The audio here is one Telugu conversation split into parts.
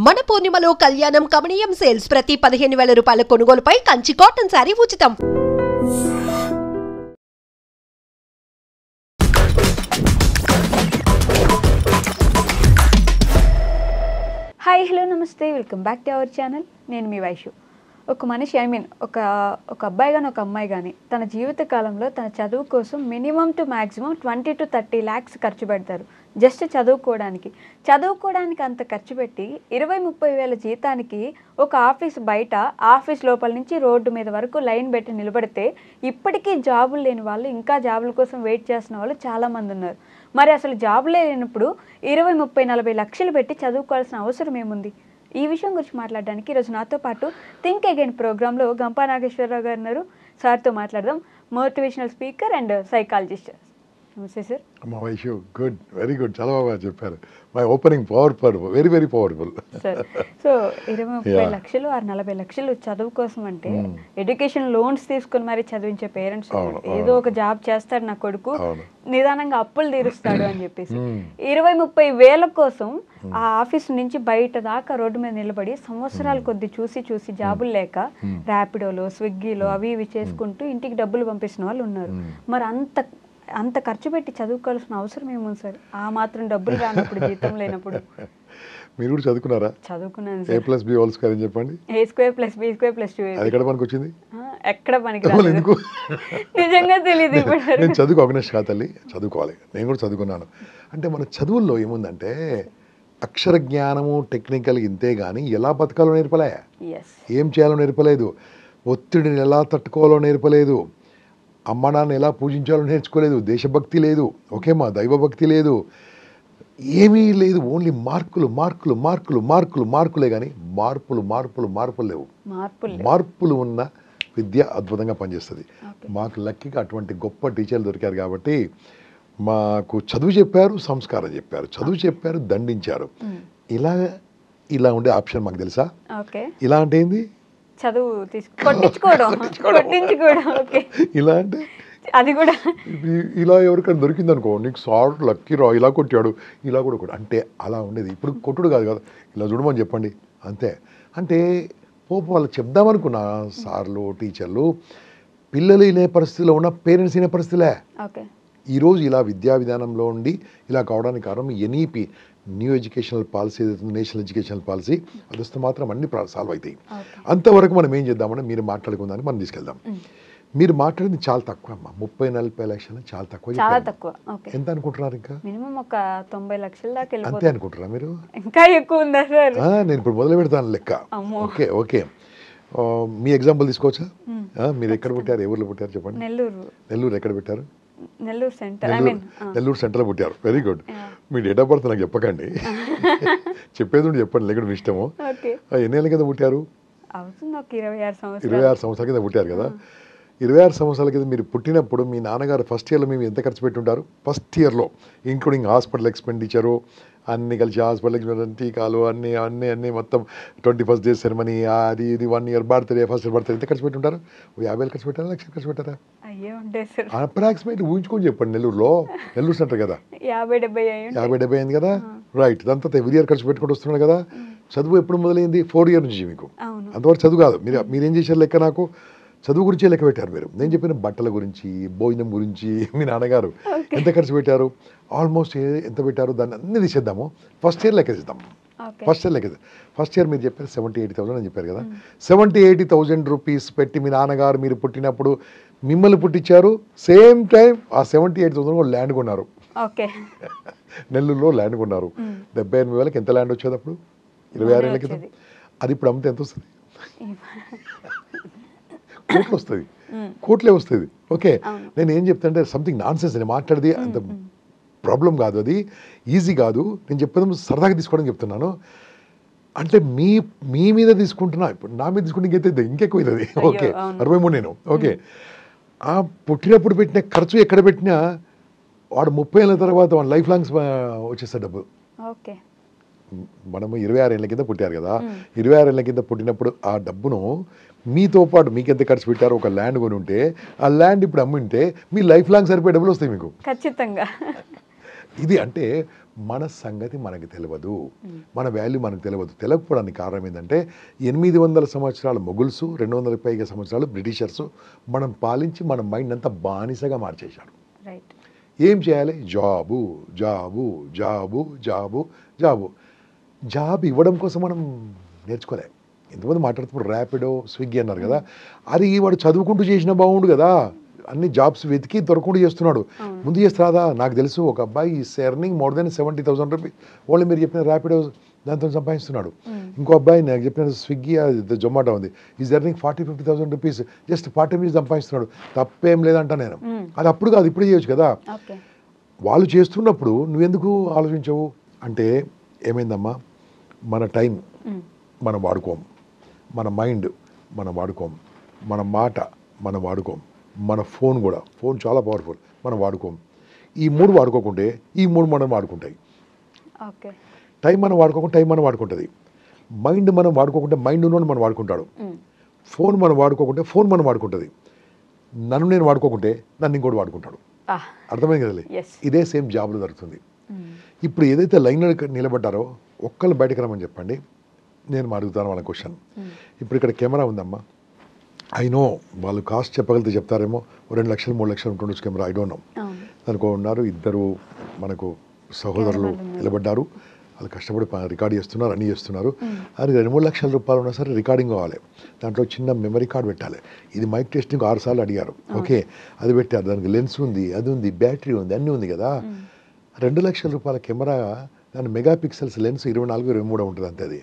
మన పూర్ణిమలో కళ్యాణం కమనీయం సేల్స్ ప్రతి 15,000 రూపాయల కొనుగోలుపై కంచి కాటన్ శారీ ఉచితం. హాయ్ హలో నమస్తే, welcome back to our channel. నేను మీ వైషు. ఒక మనిషి ఒక అబ్బాయి కానీ ఒక అమ్మాయి కానీ తన జీవిత కాలంలో తన చదువు కోసం minimum to maximum 20 to 30 lakhs ఖర్చు పెడతారు. జస్ట్ చదువుకోవడానికి అంత ఖర్చు పెట్టి 20-30 వేల జీతానికి ఒక ఆఫీస్ బయట ఆఫీస్ లోపల నుంచి రోడ్డు మీద వరకు లైన్ పెట్టి నిలబడితే ఇప్పటికీ జాబులు లేని వాళ్ళు ఇంకా జాబుల కోసం వెయిట్ చేస్తున్న వాళ్ళు చాలామంది ఉన్నారు. మరి అసలు జాబులే లేనప్పుడు 20-30-40 లక్షలు పెట్టి చదువుకోవాల్సిన అవసరం ఏముంది? ఈ విషయం గురించి మాట్లాడడానికి ఈరోజు నాతో పాటు థింక్ అగైన్ ప్రోగ్రాంలో గంపా నాగేశ్వరరావు గారు ఉన్నారు. సార్తో మాట్లాడదాం. Motivational speaker and psychologist. నమస్తే సార్. మా వైషు గుడ్, వెరీ గుడ్, చాలా బాగా చెప్పారు. My opening powerful, very very powerful sir. So 20-30 లక్షలు 40 లక్షలు చదువు కోసం అంటే ఎడ్యుకేషన్ లోన్స్ తీసుకుని మరి చదివించే పేరెంట్స్ ఏదో ఒక జాబ్ చేస్తాడు నా కొడుకు, నిదానంగా అప్పులు తీరుస్తాడు అని చెప్పేసి 20-30 వేల కోసం ఆ ఆఫీస్ నుంచి బయట దాకా రోడ్డు మీద నిలబడి సంవత్సరాల కొద్ది చూసి జాబులు లేక ర్యాపిడోలో స్విగ్గీలో అవి ఇవి చేసుకుంటూ ఇంటికి డబ్బులు పంపిస్తున్న వాళ్ళు ఉన్నారు. మరి అంత ఖర్చు పెట్టి చదువుకోవాల్సిన అవసరం ఏముంది సార్? ఆ మాత్రం డబ్బులు రానప్పుడు, జీతం లేనప్పుడు. మీరు కూడా చదువుకున్నారా? చదువుకున్నాను. A+B² అని చెప్పండి. A² + B² + 2 అది ఎక్కడ పనికి వచ్చింది? ఎక్కడ పనికి రాలేదు. నిజంగా తెలియదు. నేను చదువుకు ఆర్గనైజ్ కాదు తల్లి, చదువుకోవాలి. నేను కూడా చదువుకున్నాను. అంటే మన చదువుల్లో ఏముందంటే అక్షర జ్ఞానము టెక్నికల్ ఇంతే కానీ ఎలా బతకాలో నేర్పలే, ఏం చేయాలో నేర్పలేదు, ఒత్తిడిని ఎలా తట్టుకోవాలో నేర్పలేదు, అమ్మ నాన్న ఎలా పూజించాలో నేర్చుకోలేదు, దేశభక్తి లేదు, ఓకేమా, దైవభక్తి లేదు, ఏమీ లేదు. ఓన్లీ మార్కులే కానీ మార్పులు లేవు. మార్పులు ఉన్న విద్య అద్భుతంగా పనిచేస్తుంది. మాకు లక్కీగా అటువంటి గొప్ప టీచర్లు దొరికారు కాబట్టి మాకు చదువు చెప్పారు, సంస్కారం చెప్పారు, చదువు చెప్పారు, దండించారు. ఇలా ఉండే ఆప్షన్ మాకు తెలుసా? ఇలా అంటే ఏంది? చదువు కొట్టించుకోవడం. ఇలా అంటే అది కూడా ఇలా ఎవరికైనా దొరికింది అనుకో, నీకు సార్ లక్కీ రా, ఇలా కొట్టాడు, ఇలా కూడా కొట్టాడు అంటే అలా ఉండేది. ఇప్పుడు కొట్టుడు కాదు కదా, ఇలా చూడమని చెప్పండి అంతే. అంటే వాళ్ళు చెప్దామనుకున్న సార్లు టీచర్లు పిల్లలు వినే పరిస్థితిలో ఉన్న పేరెంట్స్ వినే పరిస్థితిలే. ఈరోజు ఇలా విద్యా విధానంలో ఉండి ఇలా కావడానికి కారణం NEP, న్యూ ఎడ్యుకేషనల్ పాలసీ ఏదైతే నేషనల్ ఎడ్యుకేషనల్ పాలసీ, అది వస్తే మాత్రం అన్ని సాల్వ్ అవుతాయి. అంతవరకు మనం ఏం చేద్దామంటే మీరు మాట్లాడుకుందాన్ని మనం తీసుకెళ్దాం. మీరు మాట్లాడింది చాలా తక్కువ అమ్మా, 30-40 లక్షలు చాలా తక్కువ. ఎంత అనుకుంటున్నారు? ఇంకా మినిమం ఒక 90 లక్షల దాకా అంతే అనుకుంటారా మీరు? ఇంకా ఎక్కువ ఉందా సార్? నేను ఇప్పుడు మొదలు పెడతాను లెక్క. ఓకే మీ ఎగ్జాంపుల్ తీసుకోవచ్చా? మీరు ఎక్కడ పుట్టారు, ఏ ఊర్లో పుట్టారు చెప్పండి? నెల్లూరు. ఎక్కడ పెట్టారు? నెల్లూరు సెంటర్లో పుట్టారు. Very good. Me date of birth నాకు చెప్పకండి, చెప్పేది చెప్పండి, లేకపోతే మీ ఇష్టము. ఎన్ని ఏళ్ళ కింద పుట్టారు? 26 సంవత్సరాల కింద పుట్టారు కదా. 26 సంవత్సరాల కింద మీరు పుట్టినప్పుడు మీ నాన్నగారు ఫస్ట్ ఇయర్లో మేము ఎంత ఖర్చు పెట్టుంటారు? ఫస్ట్ ఇయర్లో ఇంక్లూడింగ్ హాస్పిటల్ ఎక్స్పెండిచరు అన్నీ కలిసి, హాస్పిటల్ ఎక్స్పెండిచర్, టీకాలు అన్నీ మొత్తం 21st డే సెరమనీ, అది ఇది 1 year birthday, first year birthday ఎంత ఖర్చు పెట్టుంటారు? 50,000 ఖర్చు పెట్టారా, 1,00,000 ఖర్చు పెట్టారా? అప్రాక్సిమేట్ ఊహించుకొని చెప్పండి. నెల్లూరు సెంటర్ కదా, 50-70 అయింది కదా. రైట్. దాంతో ఎవ్రీ ఇయర్ ఖర్చు పెట్టుకుంటూ వస్తున్నాడు కదా. చదువు ఎప్పుడు మొదలైంది? 4 years నుంచి. మీకు అంతవరకు చదువు కాదు. మీరేం చేశారు లెక్క? నాకు చదువు గురించి లెక్క పెట్టారు మీరు. నేను చెప్పిన బట్టల గురించి, భోజనం గురించి మీ నాన్నగారు ఎంత ఖర్చు పెట్టారు, ఆల్మోస్ట్ ఎంత పెట్టారు, దాన్ని అన్ని తీసేద్దాము. ఫస్ట్ ఇయర్ లెక్క తీద్దాం. ఫస్ట్ ఇయర్ మీరు చెప్పారు 70-80,000 అని చెప్పారు కదా. 70-80,000 రూపీస్ పెట్టి మీ నాన్నగారు మీరు పుట్టినప్పుడు మిమ్మల్ని పుట్టించారు. సేమ్ టైం ఆ 70-80,000 ల్యాండ్ కొన్నారు. నెల్లూరులో ల్యాండ్ కొన్నారు. 78,000 ఎంత ల్యాండ్ వచ్చేది అప్పుడు? 26 ఏళ్ళ క్రితం. అది ఇప్పుడు అమ్మితే ఎంత వస్తుంది? కోట్లే వస్తుంది. ఓకే, నేను ఏం చెప్తానంటే సంథింగ్ నాన్ సెన్స్. నేను మాట్లాడేది అంత ప్రాబ్లం కాదు, అది ఈజీ కాదు. నేను చెప్పేది సరదాగా తీసుకోవడం చెప్తున్నాను. అంటే మీ మీద తీసుకుంటున్నా, ఇప్పుడు నా మీద తీసుకుంటే ఇంకెక్కువ అవుతుంది. ఓకే, 63 నేను. ఓకే, ఆ పుట్టినప్పుడు పెట్టిన ఖర్చు ఎక్కడ పెట్టినా వాడు 30 ఏళ్ళ తర్వాత వాడు లైఫ్ లాంగ్స్ వచ్చేస్తాడు డబ్బు. మనము 26 ఏళ్ళ కింద పుట్టారు కదా. 26 ఏళ్ళ కింద పుట్టినప్పుడు ఆ డబ్బును మీతో పాటు మీకు ఎంత ఖర్చు పెట్టారో ఒక ల్యాండ్ కొని ఉంటే, ఆ ల్యాండ్ ఇప్పుడు అమ్ముంటే మీ లైఫ్ లాంగ్ సరిపోయే డబ్బులు వస్తాయి మీకు ఖచ్చితంగా. ఇది అంటే మన సంగతి మనకి తెలియదు, మన వాల్యూ మనకు తెలియదు. తెలియకపోవడానికి కారణం ఏంటంటే 800 సంవత్సరాల మొగుల్స్, 200 పైగా సంవత్సరాలు బ్రిటిషర్స్ మనం పాలించి మన మైండ్ అంతా బానిసగా మార్చేశారు. రైట్. ఏం చేయాలి? Job job job job job. Job ఇవ్వడం కోసం మనం నేర్చుకోలే. ఎంతమంది మాట్లాడుతున్నారు ర్యాపిడో, స్విగ్గీ అన్నారు కదా, అది వాడు చదువుకుంటూ చేసినా బాగుండు కదా. అన్ని జాబ్స్ వెతికి దొరకకుండా చేస్తున్నాడు. ముందు చేస్తారా? నాకు తెలుసు ఒక అబ్బాయి is earning more than 70,000 rupees only మీరు చెప్పిన ర్యాపిడో దాంతో సంపాదిస్తున్నాడు. ఇంకో అబ్బాయి నాకు చెప్పిన స్విగ్గీ జొమాటో ఉంది, is earning 40-50,000 rupees just part time సంపాదిస్తున్నాడు. తప్పేం లేదంట నేను. అది అప్పుడు కాదు, ఇప్పుడు చేయొచ్చు కదా. వాళ్ళు చేస్తున్నప్పుడు నువ్వెందుకు ఆలోచించవు అంటే ఏమైందమ్మా, మన టైం మనం వాడుకోం, మన మైండ్ మనం వాడుకోం, మన మాట మనం వాడుకోం, మన ఫోన్ కూడా, ఫోన్ చాలా పవర్ఫుల్, మనం వాడుకోం. ఈ 3 వాడుకోకుంటే ఈ 3 మనం వాడుకుంటాయి. టైం మనం వాడుకోకుండా టైం మనం వాడుకుంటుంది. మైండ్ మనం వాడుకోకుంటే మైండ్ ఉన్నోడు మనం వాడుకుంటాడు. ఫోన్ మనం వాడుకోకుంటే ఫోన్ మనం వాడుకుంటుంది. నన్ను నేను వాడుకోకుంటే నన్ను ఇంకోటి వాడుకుంటాడు. అర్థమైంది కదలే. ఇదే సేమ్ జాబ్లో జరుగుతుంది. ఇప్పుడు ఏదైతే లైన్లో నిలబడ్డారో ఒక్కళ్ళు బయటకు రమ్మని చెప్పండి, నేను అడుగుతాను వాళ్ళ క్వశ్చన్. ఇప్పుడు ఇక్కడ కెమెరా ఉందమ్మా, ఐ నో వాళ్ళు కాస్ట్ చెప్పగలిగితే చెప్తారేమో, 2 లక్షలు 3 లక్షలు ఉంటుండొచ్చు కెమెరా, ఐ డోంట్ నో. దానికి ఉన్నారు ఇద్దరు మనకు సహోదరులు నిలబడ్డారు, వాళ్ళు కష్టపడి రికార్డ్ చేస్తున్నారు, అన్నీ చేస్తున్నారు. అది 2-3 లక్షల రూపాయలు ఉన్నా సరే రికార్డింగ్ కావాలి, దాంట్లో చిన్న మెమరీ కార్డ్ పెట్టాలి. ఇది మైక్ టెస్టింగ్ 6 సార్లు అడిగారు, ఓకే అది పెట్టారు, దానికి లెన్స్ ఉంది, అది ఉంది, బ్యాటరీ ఉంది, అన్నీ ఉంది కదా. 2 లక్షల రూపాయల కెమెరా, దాని మెగా పిక్సెల్స్ లెన్స్ 24-23 ఉంటుంది అంతే. అది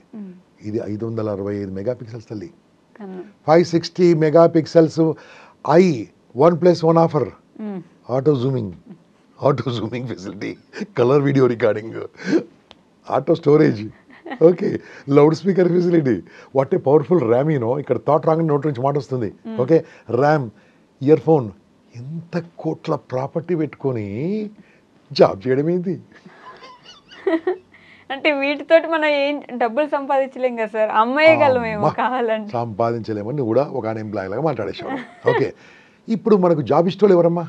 ఇది 565 మెగా పిక్సెల్స్ తల్లి, 560 mega pixels. I 1+1 offer, auto zooming facility, colour video recording, auto storage, okay, loud speaker facility. What a powerful RAM. You know ఇక్కడ థాట్ రాంగ్ నోట్ నుంచి మాట వస్తుంది, ఓకే, ర్యామ్, ఇయర్ ఫోన్. ఎంత కోట్ల ప్రాపర్టీ పెట్టుకొని జాబ్ చేయడం ఏంటి అంటే వీటితోటి మనం ఏం డబ్బులు సంపాదించలేం కదా సార్, అమ్మేయగలమేమో కావాలంటే. సంపాదించలేమని కూడా ఒక ఎంప్లాయీ లాగా మాట్లాడేసాడు. ఓకే, ఇప్పుడు మనకు జాబ్ ఇష్టం ఎవరమ్మా?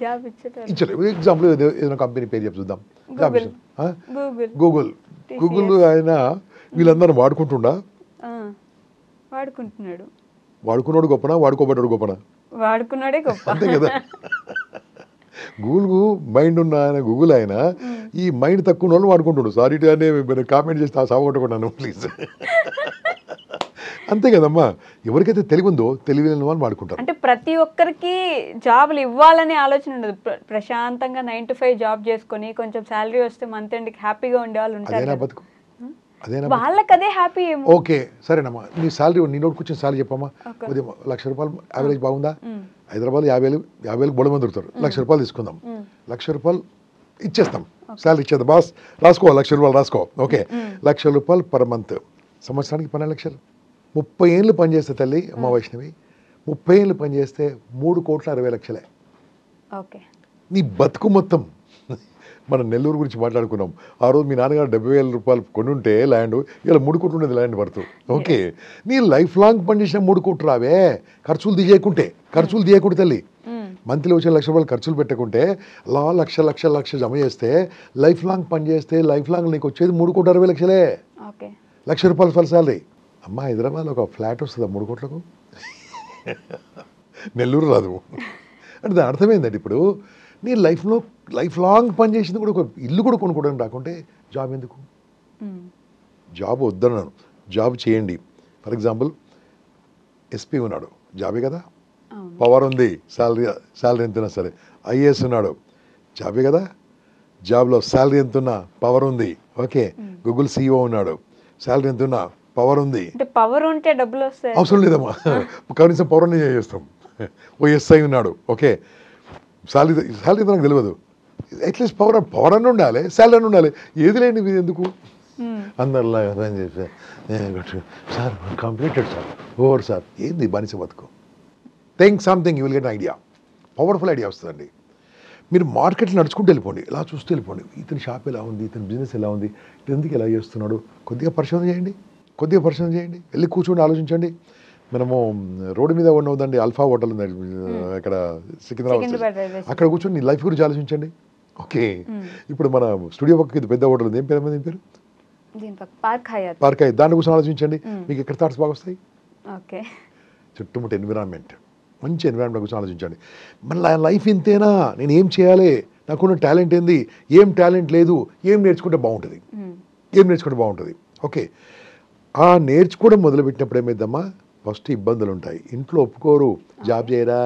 జాబ్ ఇచ్చలేవు. ఎగ్జాంపుల్ ఏదైనా కంపెనీ పేరు చెప్పి చూద్దాం. జాబ్ గూగుల్ ఆయన వీళ్ళందరూ వాడుకుంటుండా? వాడుకుంటున్నాడు. వాడుకున్నాడు గొప్పనా, వాడుకోబడ్డాడు గొప్పనా? వాడుకున్నాడే గొప్ప, అంతే కదా. గూగుల్ మైండ్ ఉన్న ఆయన, గూగుల్ ఆయన ఈ మైండ్ తక్కువ వాళ్ళు వాడుకుంటున్నాడు. సారీ అనే కామెంట్ చేస్తే సాగొట్టుకున్నాను ప్లీజ్. అంతే కదమ్మా, ఎవరికైతే తెలివి ఉందో తెలివి లేని వాళ్ళు వాడుకుంటారు. అంటే ప్రతి ఒక్కరికి జాబులు ఇవ్వాలనే ఆలోచన ఉండదు. ప్రశాంతంగా 9 to 5 జాబ్ చేసుకొని కొంచెం శాలరీ వస్తే మంత్ ఎండ్కి హ్యాపీగా ఉండే వాళ్ళు ఉంటారు. అదేనా బతుకు? అదేనా వాళ్ళకి అదే హ్యాపీ ఏమో. ఓకే సరేనమ్మా, నీ శాలరీ నీ నోట్ కూర్చొని శాలరీ చెప్పమ్మా. ఉదయం 1,00,000 రూపాయలు యావరేజ్ బాగుందా? హైదరాబాద్ 50,000 బొడ మంది దొరుకుతారు. 1,00,000 రూపాయలు తీసుకుందాం, 1,00,000 రూపాయలు ఇచ్చేస్తాం, శాలరీ ఇచ్చేద్దాం. బాస్ రాసుకో, 1,00,000 రూపాయలు రాసుకో. ఓకే, 1,00,000 రూపాయలు పర్ మంత్, సంవత్సరానికి 12 లక్షలు. 30 ఏళ్ళు పనిచేస్తే తల్లి అమ్మ వైష్ణవి, 30 ఏళ్ళు పనిచేస్తే 3,60,00,000. ఓకే, నీ బతుకు మొత్తం. మనం నెల్లూరు గురించి మాట్లాడుకున్నాం. ఆ రోజు మీ నాన్నగారు 70,000 రూపాయలు కొనుంటే ల్యాండ్, ఇలా 3 కోట్లు ఉండేది ల్యాండ్ వర్త్. ఓకే, నీ లైఫ్ లాంగ్ పనిచేసిన 3 కోట్లు రావే, ఖర్చులు తీయకుంటే తల్లి. మంత్లీ వచ్చే 1,00,000 రూపాయలు ఖర్చులు పెట్టకుంటే అలా లక్ష జమ చేస్తే, లైఫ్ లాంగ్ పని చేస్తే లైఫ్ లాంగ్ నీకు వచ్చేది 3,60,00,000. 1,00,000 రూపాయలు ఫల్ శాలరీ. అమ్మ హైదరాబాద్లో ఒక ఫ్లాట్ వస్తుందా 3 కోట్లకు? నెల్లూరు రాదు. అంటే దాని అర్థమైందండి. ఇప్పుడు నీ లైఫ్ లాంగ్ పని చేసింది కూడా, ఒక ఇల్లు కూడా కొనుక్కోవడానికి రాకుంటే జాబ్ ఎందుకు? జాబ్ వద్దన్నాను, జాబ్ చేయండి. ఫర్ ఎగ్జాంపుల్ ఎస్పీ ఉన్నాడు, జాబే కదా, పవర్ ఉంది, శాలరీ ఎంతున్నా సరే. ఐఏఎస్ ఉన్నాడు, జాబే కదా, జాబ్లో శాలరీ ఎంతున్నా పవర్ ఉంది. ఓకే, గూగుల్ CEO ఉన్నాడు, శాలరీ ఎంతున్నా పవర్ ఉంది. పవర్ ఉంటే డబ్బులు వస్తాయి, అవసరం లేదమ్మా, కనీసం పవర్ అనే చేస్తాం. ఓ SI ఉన్నాడు, ఓకే, శాలరీ నాకు తెలియదు, అట్లీస్ట్ పవర్ అని ఉండాలి, శాలరీ అని ఉండాలి. ఏది లేని ఇది ఎందుకు? అందరిలా sir completed sir, over sir, ఏంది బానిస బతుకు? Think something, you will get idea. Powerful idea వస్తుందండి. మీరు మార్కెట్లో నడుచుకుంటూ వెళ్ళిపోండి, ఇలా చూస్తూ వెళ్ళిపోండి. ఇతని షాప్ ఎలా ఉంది, ఇతని బిజినెస్ ఎలా ఉంది, ఇతను ఎందుకు ఎలా చేస్తున్నాడు, కొద్దిగా పరిశోధన చేయండి. వెళ్ళి కూర్చోండి, ఆలోచించండి. మనము రోడ్డు మీద ఉండవుదండి, అల్ఫా హోటల్ ఉంది ఇక్కడ సికింద్రాబాద్, అక్కడ కూర్చొని నీ లైఫ్ గురించి ఆలోచించండి. ఓకే, ఇప్పుడు మన స్టూడియో పక్కకి ఇది పెద్ద హోటల్ ఉంది, ఏం పేరు ఏం పేరు? దీని పక్క పార్క్ హయాత్. పార్క్ అయ్యి దాని కోసం ఆలోచించండి, మీకు ఎక్కడ థాట్స్ బాగా వస్తాయి? ఓకే. చుట్టుముట్టు ఎన్విరాన్మెంట్, మంచి ఎన్విరాన్మెంట్ గురించి ఆలోచించండి. మన లైఫ్ ఇంతేనా, నేను ఏం చేయాలి, నాకున్న టాలెంట్ ఏంది, ఏం టాలెంట్ లేదు, ఏం నేర్చుకుంటే బాగుంటుంది, ఏం నేర్చుకుంటే బాగుంటుంది. ఓకే, ఆ నేర్చుకోవడం మొదలుపెట్టినప్పుడు ఏమైందమ్మా, ఫస్ట్ ఇబ్బందులు ఉంటాయి, ఇంట్లో ఒప్పుకోరు, జాబ్ చేయరా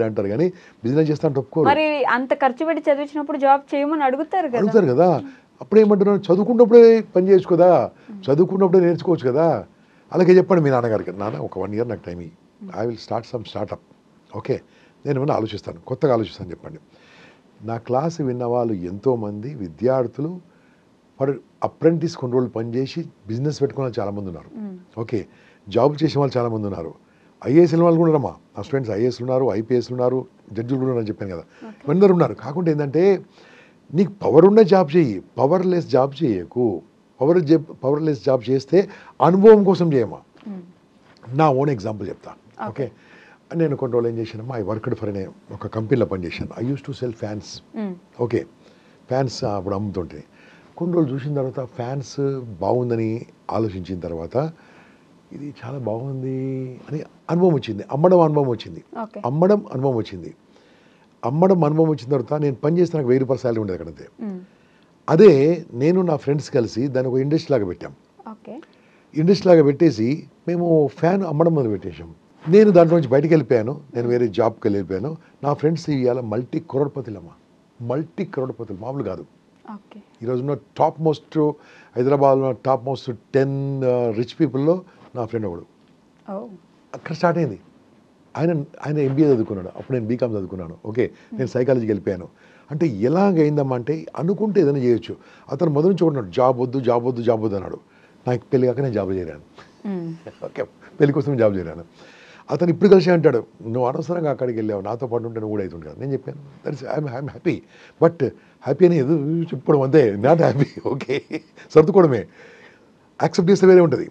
అంటారు, కానీ బిజినెస్ చేస్తా అంటే ఒప్పుకోరు. మరి అంత ఖర్చు పెట్టి చదివించినప్పుడు జాబ్ చేయమని అడుగుతారు కదా. అప్పుడు ఏమంటున్నారు, చదువుకున్నప్పుడే పని చేయొచ్చు కదా, చదువుకున్నప్పుడే నేర్చుకోవచ్చు కదా. అలాగే చెప్పండి మీ నాన్నగారికి, నాన్న ఒక 1 year నాకు టైం ఇయ్యి, I will start some startup. Okay, నేను ఏమైనా ఆలోచిస్తాను, కొత్తగా ఆలోచిస్తాను చెప్పండి. నా క్లాస్ విన్న వాళ్ళు ఎంతోమంది విద్యార్థులు అప్రెంటిస్ కొన్ని రోజులు పనిచేసి బిజినెస్ పెట్టుకున్న వాళ్ళు చాలామంది ఉన్నారు. ఓకే, జాబ్ చేసే వాళ్ళు చాలామంది ఉన్నారు, ఐఏఎస్ వాళ్ళు కూడా ఉన్నారమ్మా, నా స్టూడెంట్స్ ఐఏఎస్లు ఉన్నారు, ఐపీఎస్లు ఉన్నారు, జడ్జిలు కూడా ఉన్నారని చెప్పాను కదా, అందరూ ఉన్నారు. కాకుండా ఏంటంటే నీకు పవర్ ఉన్న జాబ్ చెయ్యి, పవర్లెస్ జాబ్ చేయకు. పవర్లెస్ జాబ్ చేస్తే అనుభవం కోసం చేయమా. నా ఓన్ ఎగ్జాంపుల్ చెప్తా. ఓకే, నేను కొన్ని రోజులు ఏం చేశానమ్మా, ఐ వర్క్డ్ ఫర్ ఒక కంపెనీలో పనిచేశాను. I use to cell fans. Okay, fans అప్పుడు అమ్ముతుంటే కొన్ని రోజులు చూసిన తర్వాత ఫ్యాన్స్ బాగుందని ఆలోచించిన తర్వాత ఇది చాలా బాగుంది అని అనుభవం వచ్చింది, అమ్మడం అనుభవం వచ్చింది. అమ్మడం అనుభవం వచ్చిన తర్వాత నేను పని చేస్తే నాకు 1000 రూపాయల శాలరీ ఉండేది అక్కడంతే. అదే నేను నా ఫ్రెండ్స్ కలిసి దాన్ని ఒక ఇండస్ట్రీ లాగా పెట్టాం. ఇండస్ట్రీ లాగా పెట్టేసి మేము ఫ్యాన్ అమ్మడం మొదలు పెట్టేశాం. నేను దాంట్లో నుంచి బయటకు వెళ్ళిపోయాను, నేను వేరే జాబ్కి వెళ్ళిపోయాను. నా ఫ్రెండ్స్ ఇవాళ మల్టీ కరోడ్పతులు మామూలు కాదు. ఈరోజున్న టాప్ మోస్ట్ హైదరాబాద్లో టాప్ మోస్ట్ 10 రిచ్ పీపుల్లో నా ఫ్రెండ్ ఒకడు. అక్కడ స్టార్ట్ అయింది. ఆయన ఎంబీఏ చదువుకున్నాడు, అప్పుడు నేను బీకామ్ చదువుకున్నాను. ఓకే, నేను సైకాలజీకి వెళ్ళిపోయాను. అంటే ఎలాగైందమ్మా అంటే అనుకుంటే ఏదైనా చేయొచ్చు. అతను మొదటి నుంచి ఉన్నాడు, జాబ్ వద్దు అన్నాడు. నాకు పెళ్లి కాక నేను జాబ్ చేయరాను. ఓకే, పెళ్లి కోసం జాబ్ చేయరాను. అతను ఇప్పుడు కలిసి అంటాడు, నువ్వు అనవసరంగా అక్కడికి వెళ్ళావు, నాతో పాటు ఉంటే నువ్వు కూడా అవుతుంది కదా. నేను చెప్పాను, that is I'm happy, but happy అని ఎదురు చెప్పుకోవడం అంతే, నాట్ హ్యాపీ. ఓకే, సర్దుకోవడమే, యాక్సెప్ట్ చేస్తే వేరే ఉంటుంది.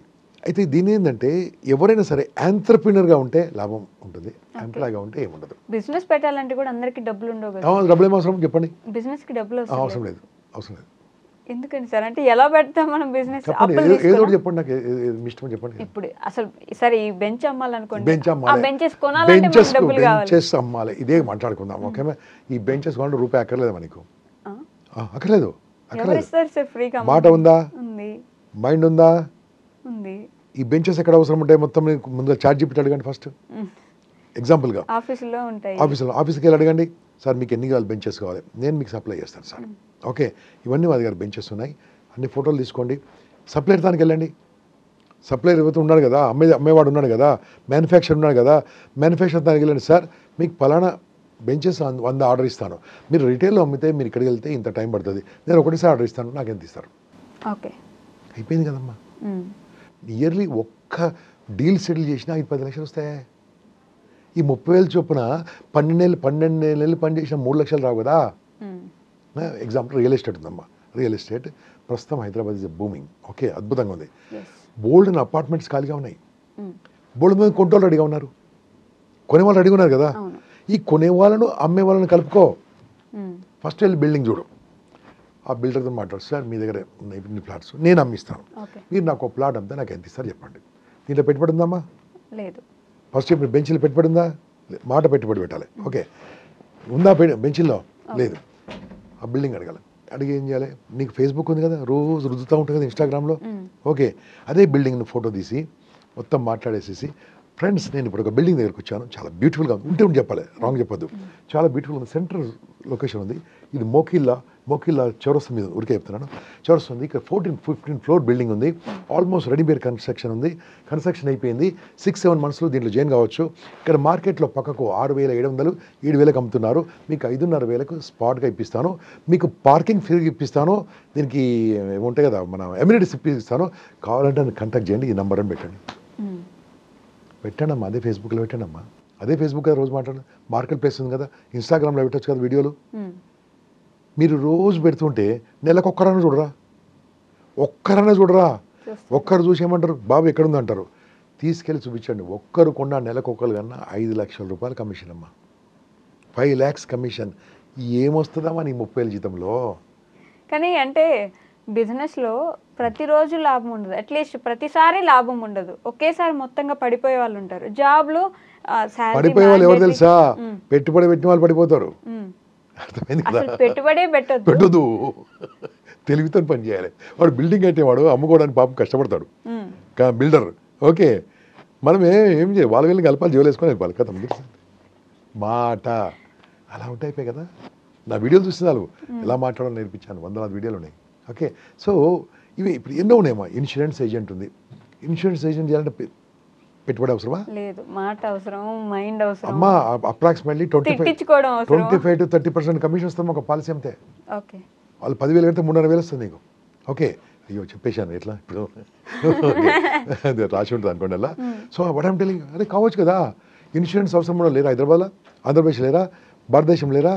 అయితే దీని ఏంటంటే ఎవరైనా సరే ఆంట్రప్రీనర్గా ఉంటే లాభం ఉంటుంది, ఎంప్లాయ్గా ఉంటే ఏముండదు. బిజినెస్ పెట్టాలంటే కూడా అందరికీ డబ్బులు ఉండవు. డబ్బులు ఏం అవసరం చెప్పండి? బిజినెస్కి డబ్బులు అవసరం లేదు. ఎందుకని సార్, అంటే ఎలా పెడతాం మనం బిజినెస్? ఏదో చెప్పండి, నాకు ఇష్టం చెప్పండి. ఇప్పుడు అసలు సరే ఈ బెంచ్ అమ్మాలనుకోండి, బెంచెస్ అమ్మాలి, ఇదే మాట్లాడుకుందాం. ఓకే, ఈ బెంచెస్ కొనాలంటే రూపాయి అక్కర్లేదు మనకు, అక్కర్లేదు. మాట ఉందా, మైండ్ ఉందా? ఈ బెంచెస్ ఎక్కడ అవసరం ఉంటాయి? మొత్తం ముందుగా చార్జ్ చెప్పి అడగండి ఫస్ట్. ఎగ్జాంపుల్గా ఆఫీస్కి వెళ్ళి అడగండి, సార్ మీకు ఎన్ని కావాలి బెంచెస్ కావాలి, నేను మీకు సప్లై చేస్తాను సార్. ఓకే, ఇవన్నీ మా దగ్గర బెంచెస్ ఉన్నాయి, అన్ని ఫోటోలు తీసుకోండి. సప్లైర్ దానికి వెళ్ళండి, సప్లైర్ ఎవరైతే ఉన్నాడు కదా, అమ్మేవాడు ఉన్నాడు కదా, మ్యానుఫ్యాక్చర్ ఉన్నాడు కదా, మ్యానుఫ్యాక్చర్ దానికి వెళ్ళండి, సార్ మీకు పలానా బెంచెస్ 100 ఆర్డర్ ఇస్తాను, మీరు రిటైల్లో అమ్మితే మీరు ఇక్కడికి వెళ్తే ఇంత టైం పడుతుంది, నేను ఒకటేసారి ఆర్డర్ ఇస్తాను, నాకు ఎంత ఇస్తారు? ఓకే, అయిపోయింది కదమ్మా. ఇయర్లీ ఒక్క డీల్ సెటిల్ చేసినా 5-10 లక్షలు వస్తాయి. ఈ 30,000 చొప్పున 12 నెలలు పని చేసిన 3 లక్షలు రావు కదా. ఎగ్జాంపుల్ రియల్ ఎస్టేట్ ఉందమ్మా, రియల్ ఎస్టేట్ ప్రస్తుతం హైదరాబాద్ ఇస్ బూమింగ్. ఓకే, అద్భుతంగా ఉంది. బోల్డ్ అపార్ట్మెంట్స్ ఖాళీగా ఉన్నాయి, బోల్డ్ మంది కొనేవాళ్ళు రెడీగా ఉన్నారు, కొనేవాళ్ళు రెడీగా ఉన్నారు కదా. ఈ కొనేవాళ్ళను అమ్మే వాళ్ళని కలుపుకో. ఫస్ట్ వెళ్ళి బిల్డింగ్ చూడు, ఆ బిల్డర్తో మాట్లాడు, సార్ మీ దగ్గర ఉన్నాయి ఇన్ని ఫ్లాట్స్, నేను అమ్మిస్తాను, మీరు నాకు ఒక ప్లాట్ అమ్మితే నాకు ఎంత ఇస్తారు చెప్పండి. దీంట్లో పెట్టుబడి ఉందమ్మా? లేదు. ఫస్ట్ చెప్పి బెంచ్లో పెట్టుబడి ఉందా? మాట పెట్టుబడి పెట్టాలి. ఓకే, ఉందా బెంచ్లో? లేదు. ఆ బిల్డింగ్ అడగాలి, అడిగి ఏం చేయాలి? నీకు ఫేస్బుక్ ఉంది కదా, రోజు రుద్దుతూ ఉంటుంది కదా ఇన్స్టాగ్రామ్లో. ఓకే, అదే బిల్డింగ్ను ఫోటో తీసి మొత్తం మాట్లాడేసేసి, ఫ్రెండ్స్ నేను ఇప్పుడు ఒక బిల్డింగ్ దగ్గరకు వచ్చాను, చాలా బ్యూటిఫుల్గా ఉంది, ఉంటే చెప్పాలి, రాంగ్ చెప్పొద్దు, చాలా బ్యూటిఫుల్ ఉంది, సెంట్రల్ లొకేషన్ ఉంది, ఇది మోకిల్లా చౌరస్తా మీద ఉరికే చెప్తున్నాను, చౌరస్తా ఉంది, ఇక్కడ 14-15 ఫ్లోర్ బిల్డింగ్ ఉంది, ఆల్మోస్ట్ రెడీమేడ్ కన్స్ట్రక్షన్ ఉంది, కన్స్ట్రక్షన్ అయిపోయింది, 6-7 మంత్స్లో దీంట్లో జాయిన్ కావచ్చు. ఇక్కడ మార్కెట్లో పక్కకు 6,700 7,000కి అమ్ముతున్నారు, మీకు 5,500కు స్పాట్గా ఇప్పిస్తాను, మీకు పార్కింగ్ ఫ్రీ ఇప్పిస్తాను, దీనికి ఏముంటాయి కదా మన ఎమ్యూనిటీస్ ఇప్పిస్తాను, కావాలంటే నన్ను కాంటాక్ట్ చేయండి, ఈ నెంబర్ అని పెట్టండి అమ్మా, అదే ఫేస్బుక్లో పెట్టండి అమ్మా, అదే ఫేస్బుక్ రోజు మాట్లాడు, మార్కెట్ ప్లేస్ ఉంది కదా, ఇన్స్టాగ్రామ్లో పెట్టచ్చు కదా వీడియోలు. మీరు రోజు పెడుతుంటే నెలకు ఒక్కరన్నా చూడరా, ఒక్కరు చూసి ఏమంటారు, బాబు ఎక్కడుంది అంటారు, తీసుకెళ్ళి చూపించండి. ఒక్కరు కొన్నా నెలకు ఒక్కరు కన్నా 5 లక్షల రూపాయలు కమిషన్ అమ్మా, 5 lakhs కమిషన్. ఏమొస్తుందమ్మా నీ 30,000 జీతంలో? కానీ అంటే బిజినెస్లో ప్రతిరోజు లాభం ఉండదు, అట్లీస్ట్ ప్రతిసారి లాభం ఉండదు, ఒకేసారి మొత్తంగా పడిపోయే వాళ్ళు ఉంటారు. జాబ్లో పడిపోయే వాళ్ళు ఎవరు తెలుసా? పెట్టుబడి పెట్టిన వాళ్ళు పడిపోతారు. అర్థమైంది కదా? పెట్టుబడే పెట్టదు, తెలివితో పని చేయాలి. వాడు బిల్డింగ్ కట్టేవాడు అమ్ముకోవడానికి పాపం కష్టపడతాడు బిల్డర్. ఓకే, మనం ఏం చేయాలి? వాళ్ళ వెళ్ళి కలపాలి, జోలు వేసుకొని వెళ్ళిపోవాలి కదా. మాట అలా ఉంటాయిపోయి కదా. నా వీడియోలు చూస్తే చాలు ఎలా మాట్లాడాలో నేర్పించాను, వందలాది వీడియోలు ఉన్నాయి. ఓకే, సో ఇవి ఇప్పుడు ఎన్నో ఉన్నాయమ్మా. ఇన్సూరెన్స్ ఏజెంట్ ఉంది. ఇన్సూరెన్స్ ఏజెంట్ చేయాలంటే పెట్టుబడి అవసరమా? లేదు, మాట అవసరం, మైండ్ అవసరం. అమ్మా అప్రాక్సిమేట్లీ 25 to 30% కమిషన్ వస్తాం ఒక పాలసీ అంతే. ఓకే, వాళ్ళు 10,000 కడితే 3,500 వస్తుంది నీకు. ఓకే, అయ్యో చెప్పేశాను ఎట్లా ఇప్పుడు అదే రాసి ఉంటుంది అనుకోండి అలా. సో వాట్ ఐమ్ టెల్లింగ్, అదే కావచ్చు కదా. ఇన్సూరెన్స్ అవసరం కూడా లేరా హైదరాబాద్లో, ఆంధ్రప్రదేశ్ లేరా, భారతదేశం లేరా?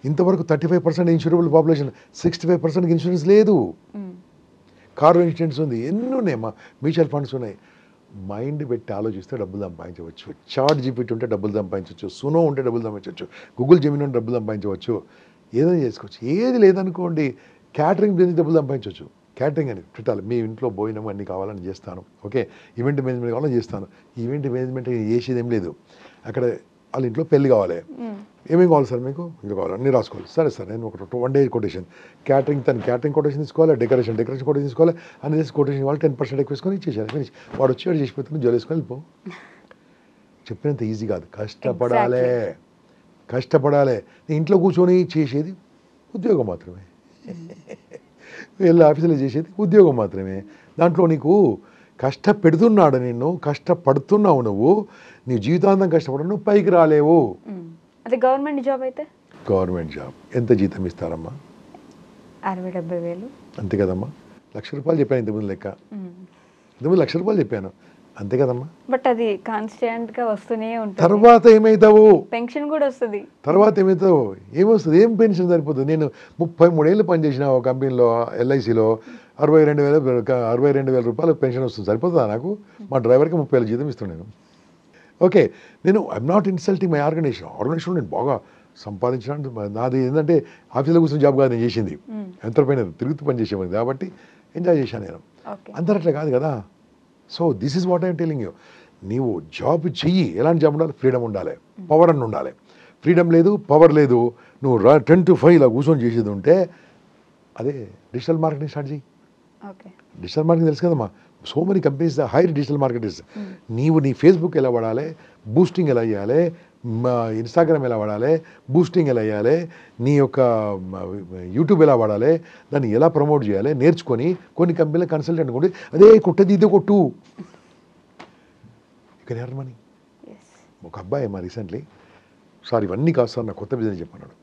ఇంతవరకు 35% ఇన్సూరబుల్ పాపులేషన్, 65% ఇన్సూరెన్స్ లేదు. కారు ఇన్సూరెన్స్ ఉంది, ఎన్ని ఉన్నాయమ్మా. మ్యూచువల్ ఫండ్స్ ఉన్నాయి. మైండ్ పెట్టి ఆలోచిస్తే డబ్బులు సంపాదించవచ్చు. చాట్ జీపీటీ ఉంటే డబ్బులు సంపాదించవచ్చు, సునో ఉంటే డబ్బులు సంపాదించవచ్చు, గూగుల్ జెమినీ ఉంటే డబ్బులు సంపాదించవచ్చు, ఏదైనా చేసుకోవచ్చు. ఏది లేదనుకోండి క్యాటరింగ్ బిజినెస్ డబ్బులు సంపాదించవచ్చు. క్యాటరింగ్ అని పెట్టాలి, మీ ఇంట్లో భోజనం అన్నీ కావాలని చేస్తాను. ఓకే, ఈవెంట్ మేనేజ్మెంట్ కావాలని చేస్తాను. ఈవెంట్ మేనేజ్మెంట్ చేసేది ఏం లేదు. అక్కడ వాళ్ళ ఇంట్లో పెళ్లి కావాలి, ఏమేమి కావాలి సార్ మీకు? ఇది కావాలి, అన్నీ రాసుకోవాలి. సరే సార్, నేను ఒక 1 day కొటేషన్, క్యాటరింగ్ తను క్యాటరింగ్ కొటేషన్ తీసుకోవాలి, డెకరేషన్ కొటేషన్ తీసుకోవాలి, అన్ని చేసి కొటేషన్ వాళ్ళు 10% ఎక్కువ వేసుకొని ఇచ్చేసారు. ఫినిష్. వాడు వచ్చి వాడు చేసి పెట్టుకుని జోలు వేసుకొని వెళ్ళిపో. చెప్పినంత ఈజీ కాదు, కష్టపడాలి. నీ ఇంట్లో కూర్చొని చేసేది ఉద్యోగం మాత్రమే, వెళ్ళి ఆఫీసులో చేసేది ఉద్యోగం మాత్రమే. దాంట్లో నీకు కష్టపెడుతున్నాడు, నిన్ను కష్టపడుతున్నావు, నువ్వు నీ జీవితాంతం కష్టపడు, నువ్వు పైకి రాలేవు. అదే గవర్నమెంట్ జాబ్ అయితే, గవర్నమెంట్ జాబ్ ఎంత జీతం ఇస్తారమ్మా? 60,000-70,000 అంతే కదమ్మా. ₹1,00,000 చెప్పాను ఇంతకుముందు లెక్క. ఇంతకుముందు ₹1,00,000 చెప్పాను, అంతే కదమ్మా. బట్ అది కాన్స్టెంట్ గా వస్తూనే ఉంటుంది. తర్వాత ఏమవుతావు? పెన్షన్ కూడా వస్తుంది. తర్వాత ఏమవుతావు? ఏమొస్తుంది? ఏం పెన్షన్ సరిపోతుంది? నేను 33 ఏళ్ళు పనిచేసిన ఒక కంపెనీలో, ఎల్ఐసిలో 62,000 రూపాయలు పెన్షన్ వస్తుంది. సరిపోతుందా నాకు? మా డ్రైవర్కి 30,000 జీతం ఇస్తున్నాను నేను. ఓకే, నేను I'm not insulting my organization నేను బాగా సంపాదించడానికి. నాది ఏంటంటే ఆఫీస్లో కూర్చొని జాబ్ కాదు నేను చేసింది, ఎంత పైన తిరుగుతూ పని చేసేవాడిని కాబట్టి ఎంజాయ్ చేశాను నేను. అందరూ అట్లా కాదు కదా. So this is what I'm telling you. నీవు జాబ్ చెయ్యి. ఎలాంటి జాబ్ ఉండాలి? ఫ్రీడమ్ ఉండాలి, పవర్ అని ఉండాలి. ఫ్రీడమ్ లేదు, పవర్ లేదు, నువ్వు 10 to 5 ఇలా కూర్చొని చేసేది ఉంటే అదే డిజిటల్ మార్కెటింగ్ స్టార్ట్ చేయి. డిజిటల్ మార్కెటింగ్ తెలుసు కదమ్మా. So many companies hire digital marketers. నీవు నీ ఫేస్బుక్ ఎలా వాడాలి, బూస్టింగ్ ఎలా చేయాలి, ఇన్స్టాగ్రామ్ ఎలా వాడాలి, బూస్టింగ్ ఎలా చేయాలి, నీ యొక్క యూట్యూబ్ ఎలా వాడాలి, దాన్ని ఎలా ప్రమోట్ చేయాలి నేర్చుకొని కొన్ని కంపెనీల కన్సల్టెంట్ కూడా అదే కొట్టది ఇదే కొట్టు, యూ కెన్ ఎర్న్ మనీ. ఒక అబ్బాయి మా రీసెంట్లీ, సార్ ఇవన్నీ కాదు సార్, నా కొత్త బిజినెస్ చెప్పన్నాడు.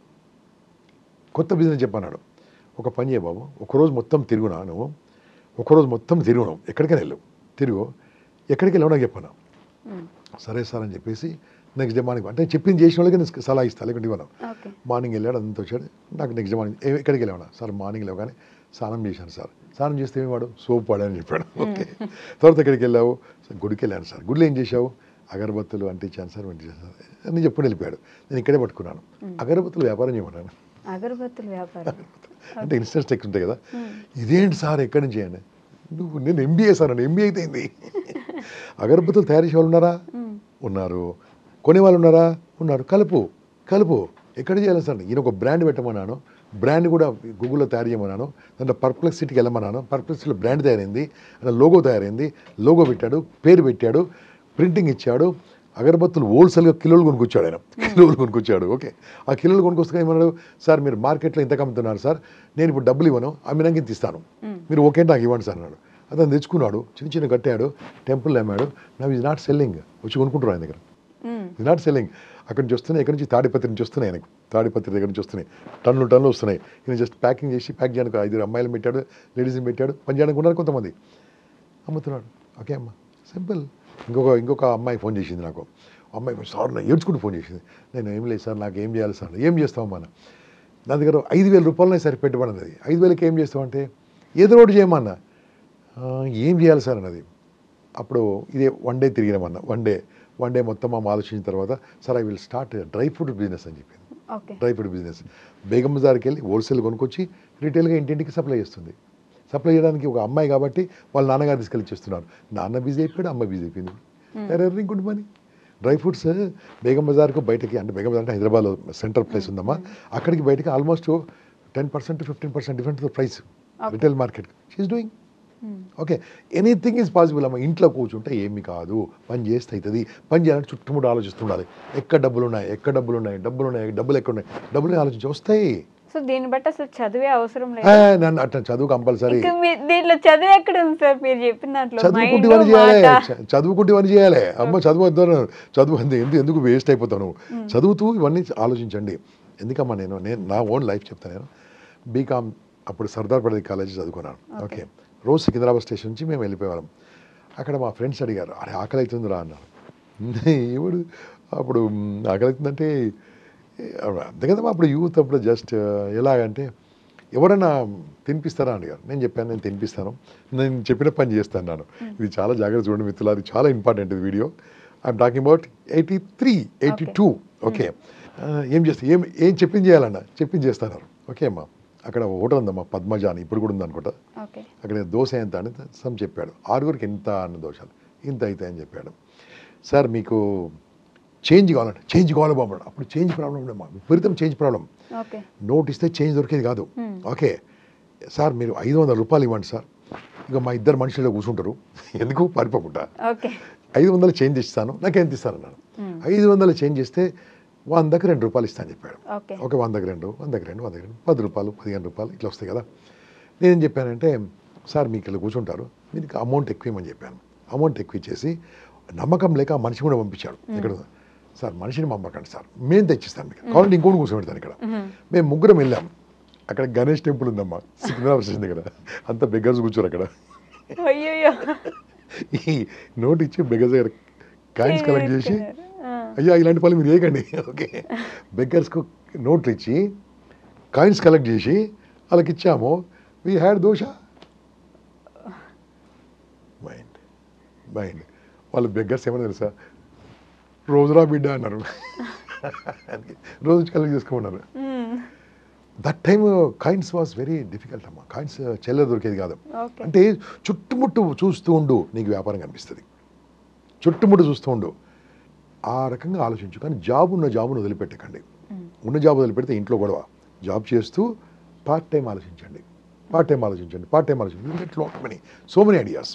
ఒక పని చేయ బాబు, ఒకరోజు మొత్తం తిరుగునా నువ్వు, ఒకరోజు మొత్తం తిరుగునావు, ఎక్కడికైనా వెళ్ళు, ఎక్కడికి వెళ్ళావు నాకు చెప్పాను. సరే సార్ అని చెప్పేసి నెక్స్ట్ డే మార్నింగ్, అంటే చెప్పింది చేసిన వాళ్ళకి నేను సలహా ఇస్తాను, లేకుంటే ఇవ్వను. మార్నింగ్ వెళ్ళాడు, అంతా వచ్చాడు. నాకు నెక్స్ట్ డే మార్నింగ్ ఎక్కడికి వెళ్ళాను సార్? మార్నింగ్ లేవగానే స్నానం చేశాను సార్. స్నానం చేస్తే ఏమి వాడు సోప్ వాడని చెప్పాడు. ఓకే, తర్వాత ఎక్కడికి వెళ్ళావు? గుడికి వెళ్ళాను సార్. గుడిలో ఏం చేశావు? అగరబత్తులు అంటించాను సార్, అని చెప్పుకుని వెళ్ళిపోయాడు. నేను ఇక్కడే పట్టుకున్నాను, అగరబత్తులు వ్యాపారం చేయమన్నాను. అగరబత్తులు వ్యాపారం అంటే ఇన్స్టెంట్ టెక్స్ ఉంటాయి కదా. ఇదేంటి సార్ ఎక్కడి నుంచి చేయండి? నేను ఎంబీఏ సార్ అని. ఎంబీఏ అయితే ఏంది? అగరబత్తులు తయారు చేసే వాళ్ళు ఉన్నారా? ఉన్నారు. కొనేవాళ్ళు ఉన్నారా? ఉన్నారు. కలుపు ఎక్కడ చేయాలి సార్? ఈయన ఒక బ్రాండ్ పెట్టమన్నాను, బ్రాండ్ కూడా గూగుల్లో తయారు చేయమన్నాను, దాంట్లో పర్ప్లెక్సిటీకి వెళ్ళమన్నాను, పర్ప్లెక్సిటీలో బ్రాండ్ తయారైంది, అలా లోగో తయారైంది, లోగో పెట్టాడు, పేరు పెట్టాడు, ప్రింటింగ్ ఇచ్చాడు. అగరబత్తులు హోల్సేల్గా కిలోలు కొనుక్కొచ్చాడు ఆయన, ఓకే, ఆ కిలోలు కొనుక్కొస్తే ఏమన్నాడు? సార్ మీరు మార్కెట్లో ఇంతకు అమ్ముతున్నారు సార్, నేను ఇప్పుడు డబ్బులు ఇవ్వను, అమ్మినాక ఇంత ఇస్తాను, మీరు ఓకే నాకు ఇవ్వండి సార్ అన్నాడు. అతను తెచ్చుకున్నాడు, చిన్న కట్టాడు, టెంపుల్ అమ్మాడు. Now is not selling. వచ్చి కొనుక్కుంటారు ఆయన దగ్గర. Is not selling. అక్కడి నుంచి వస్తున్నాయి, ఎక్కడి నుంచి తాడిపత్రి నుంచి వస్తున్నాయి, ఆయనకు తాడిపత్రి దగ్గర నుంచి వస్తున్నాయి, టన్నులు వస్తున్నాయి. ఈయన జస్ట్ ప్యాకింగ్ చేసి ప్యాక్ చేయడానికి 5 అమ్మాయిలు పెట్టాడు, లేడీస్ని పెట్టాడు, పని చేయడానికి ఉన్నారు కొంతమంది, అమ్ముతున్నాడు. ఓకే అమ్మ, సింపుల్. ఇంకొక అమ్మాయి ఫోన్ చేసింది నాకు. అమ్మాయి సార్ నా ఏడ్చుకుంటూ ఫోన్ చేసింది. నేను ఏం లేదు సార్, నాకు ఏం చేయాలి సార్? ఏం చేస్తామమ్మా? నా దగ్గర 5,000 రూపాయలు సరి పెట్టుబడినది. 5,000కి ఏం చేస్తామంటే ఏదో ఒకటి చేయమన్నా. ఏం చేయాలి సార్ అన్నది. అప్పుడు ఇదే 1 day తిరిగినామన్నా. వన్ డే మొత్తం ఆలోచించిన తర్వాత sir I will start dry fruit business అని చెప్పింది. Okay. Dry fruit business. Begum బజార్కి వెళ్ళి హోల్సేల్ కొనుక్కొచ్చి రిటైల్గా ఇంటింటికి సప్లై చేస్తుంది. సప్లై చేయడానికి ఒక అమ్మాయి కాబట్టి వాళ్ళ నాన్నగారు తీసుకెళ్ళి చేస్తున్నారు. నాన్న బిజీ అయిపోయాడు, అమ్మాయి బిజీ అయిపోయింది. Earning good money. Dry fruits Begum బజార్కు బయటకి, అంటే బేగం బజార్ అంటే హైదరాబాద్లో సెంట్రల్ ప్లేస్ ఉందమ్మా, అక్కడికి బయటకి almost 10% to 15% different price retail market she's doing. Okay, anything is possible అమ్మ. ఇంట్లో కూర్చుంటే ఏమి కాదు, పని చేస్తే అవుతుంది. పని చేయాలంటే చుట్టుముట్టు ఆలోచిస్తుండాలి. ఎక్కడ డబ్బులు ఉన్నాయి, ఎక్కడ డబ్బులు ఉన్నాయి, డబ్బులు ఎక్కడ ఉన్నాయి, డబ్బులు ఆలోచించి వస్తాయి. సో దీన్ని బట్టి అసలు చదివే అవసరం లేదు. నన్ను అట్లా చదువు కంపల్సరీ. దీంట్లో చదివే ఎక్కడ ఉంది సార్? మీరు చెప్పిన దాంట్లో చదువుకుంటే పని చేయాలి, చదువుకుంటే పని చేయాలి. అమ్మ చదువు ఎందుకు వేస్ట్ అయిపోతాను? చదువుతూ ఇవన్నీ ఆలోచించండి. ఎందుకమ్మా నేను నా ఓన్ లైఫ్ చెప్తాను. నేను బీకామ్ అప్పుడు సర్దార్ పటేల్ కాలేజీ చదువుకున్నాను. ఓకే, రోజు సికింద్రాబాద్ స్టేషన్ నుంచి మేము వెళ్ళిపోయేవాళ్ళం. అక్కడ మా ఫ్రెండ్స్ అడిగారు, అరే ఆకలి అవుతుందిరా అన్నారు. ఎవడు అప్పుడు ఆకలి అవుతుందంటే అంతే కదమ్మా, అప్పుడు యూత్ అప్పుడు జస్ట్ ఎలాగంటే ఎవరైనా తినిపిస్తారా అడిగారు. నేను చెప్పాను, నేను తినిపిస్తాను, నేను చెప్పిన పని చేస్తాను నాను. ఇది చాలా జాగ్రత్త చూడండి మిత్రులు, అది చాలా ఇంపార్టెంట్ ఇది video. I'm talking about 83, 82. Okay, ఏం చేస్తా, ఏం చెప్పింది చేయాలన్న, చెప్పింది చేస్తున్నారు. ఓకే అమ్మా, అక్కడ హోటల్ ఉందమ్మా పద్మజ అని, ఇప్పుడు కూడా ఉందనుకుంటా. అక్కడ దోశ ఎంత అని సమ్ చెప్పాడు. 6గురికి ఎంత అన్న దోశలు ఇంత అవుతాయి అని చెప్పాడు. సార్ మీకు చేంజ్ కావాలంటే చేంజ్ కావాలి బాబు. అప్పుడు చేంజ్ ప్రాబ్లం ఉండమ్మా, విపరీతం చేంజ్ ప్రాబ్లం. నోట్ ఇస్తే చేంజ్ దొరికేది కాదు. ఓకే సార్ మీరు 500 రూపాయలు ఇవ్వండి సార్. ఇక మా ఇద్దరు మనుషులు కూర్చుంటారు, ఎందుకు పారిపోకుండా 500 చేంజ్ ఇస్తాను, నాకు ఎంత ఇస్తాను అన్నాను. 500 చేంజ్ ఇస్తే 100కి 2 రూపాయలు ఇస్తాను చెప్పాడు. ఓకే 100కి 2, 100కి 2, 100కి 2, 10 రూపాయలు, 15 రూపాయలు ఇట్లా వస్తాయి కదా. నేనేం చెప్పానంటే, సార్ మీకు ఇలా కూర్చుంటారు, మీకు అమౌంట్ ఎక్కువ ఇవ్వమని చెప్పాను. అమౌంట్ ఎక్కువ ఇచ్చేసి నమ్మకం లేక ఆ మనిషి కూడా పంపించాడు. ఇక్కడ సార్ మనిషిని పంపకండి సార్, మేము తెచ్చిస్తాను మీకు, కావాలంటే ఇంకోటి కూర్చోబెడతాను ఇక్కడ. మేము ముగ్గురం వెళ్ళాం. అక్కడ గణేష్ టెంపుల్ ఉందమ్మా సికింద్రాబాద్ స్టేషన్ దగ్గర. అంత బెగ్గర్స్ కూర్చోరు అక్కడ. ఈ నోట్ ఇచ్చి బెగ్గర్స్ దగ్గర కాయిన్స్ కలెక్ట్ చేసి, అయ్యా ఇలాంటి పనులు మీరు వేయకండి. ఓకే, బెగ్గర్స్కు నోట్లు ఇచ్చి కాయిన్స్ కలెక్ట్ చేసి వాళ్ళకి ఇచ్చాము. We had dosa. మైండ్ వాళ్ళు బెగ్గర్స్ ఏమన్నా తెలుసా, రోజురా బిడ్డ అన్నారు. రోజు కలెక్ట్ చేసుకోమన్నారు. That time coins was very difficult అమ్మా. కాయిన్స్ చెల్లె దొరికేది కాదు. అంటే చుట్టుముట్టు చూస్తూ ఉండు, నీకు వ్యాపారం కనిపిస్తుంది. చుట్టుముట్టు చూస్తూ ఉండు, ఆ రకంగా ఆలోచించు. కానీ ఉన్న జాబును వదిలిపెట్టకండి. ఉన్న జాబ్ వదిలిపెడితే ఇంట్లో గొడవ. జాబ్ చేస్తూ పార్ట్ టైం ఆలోచించండి. So many ideas.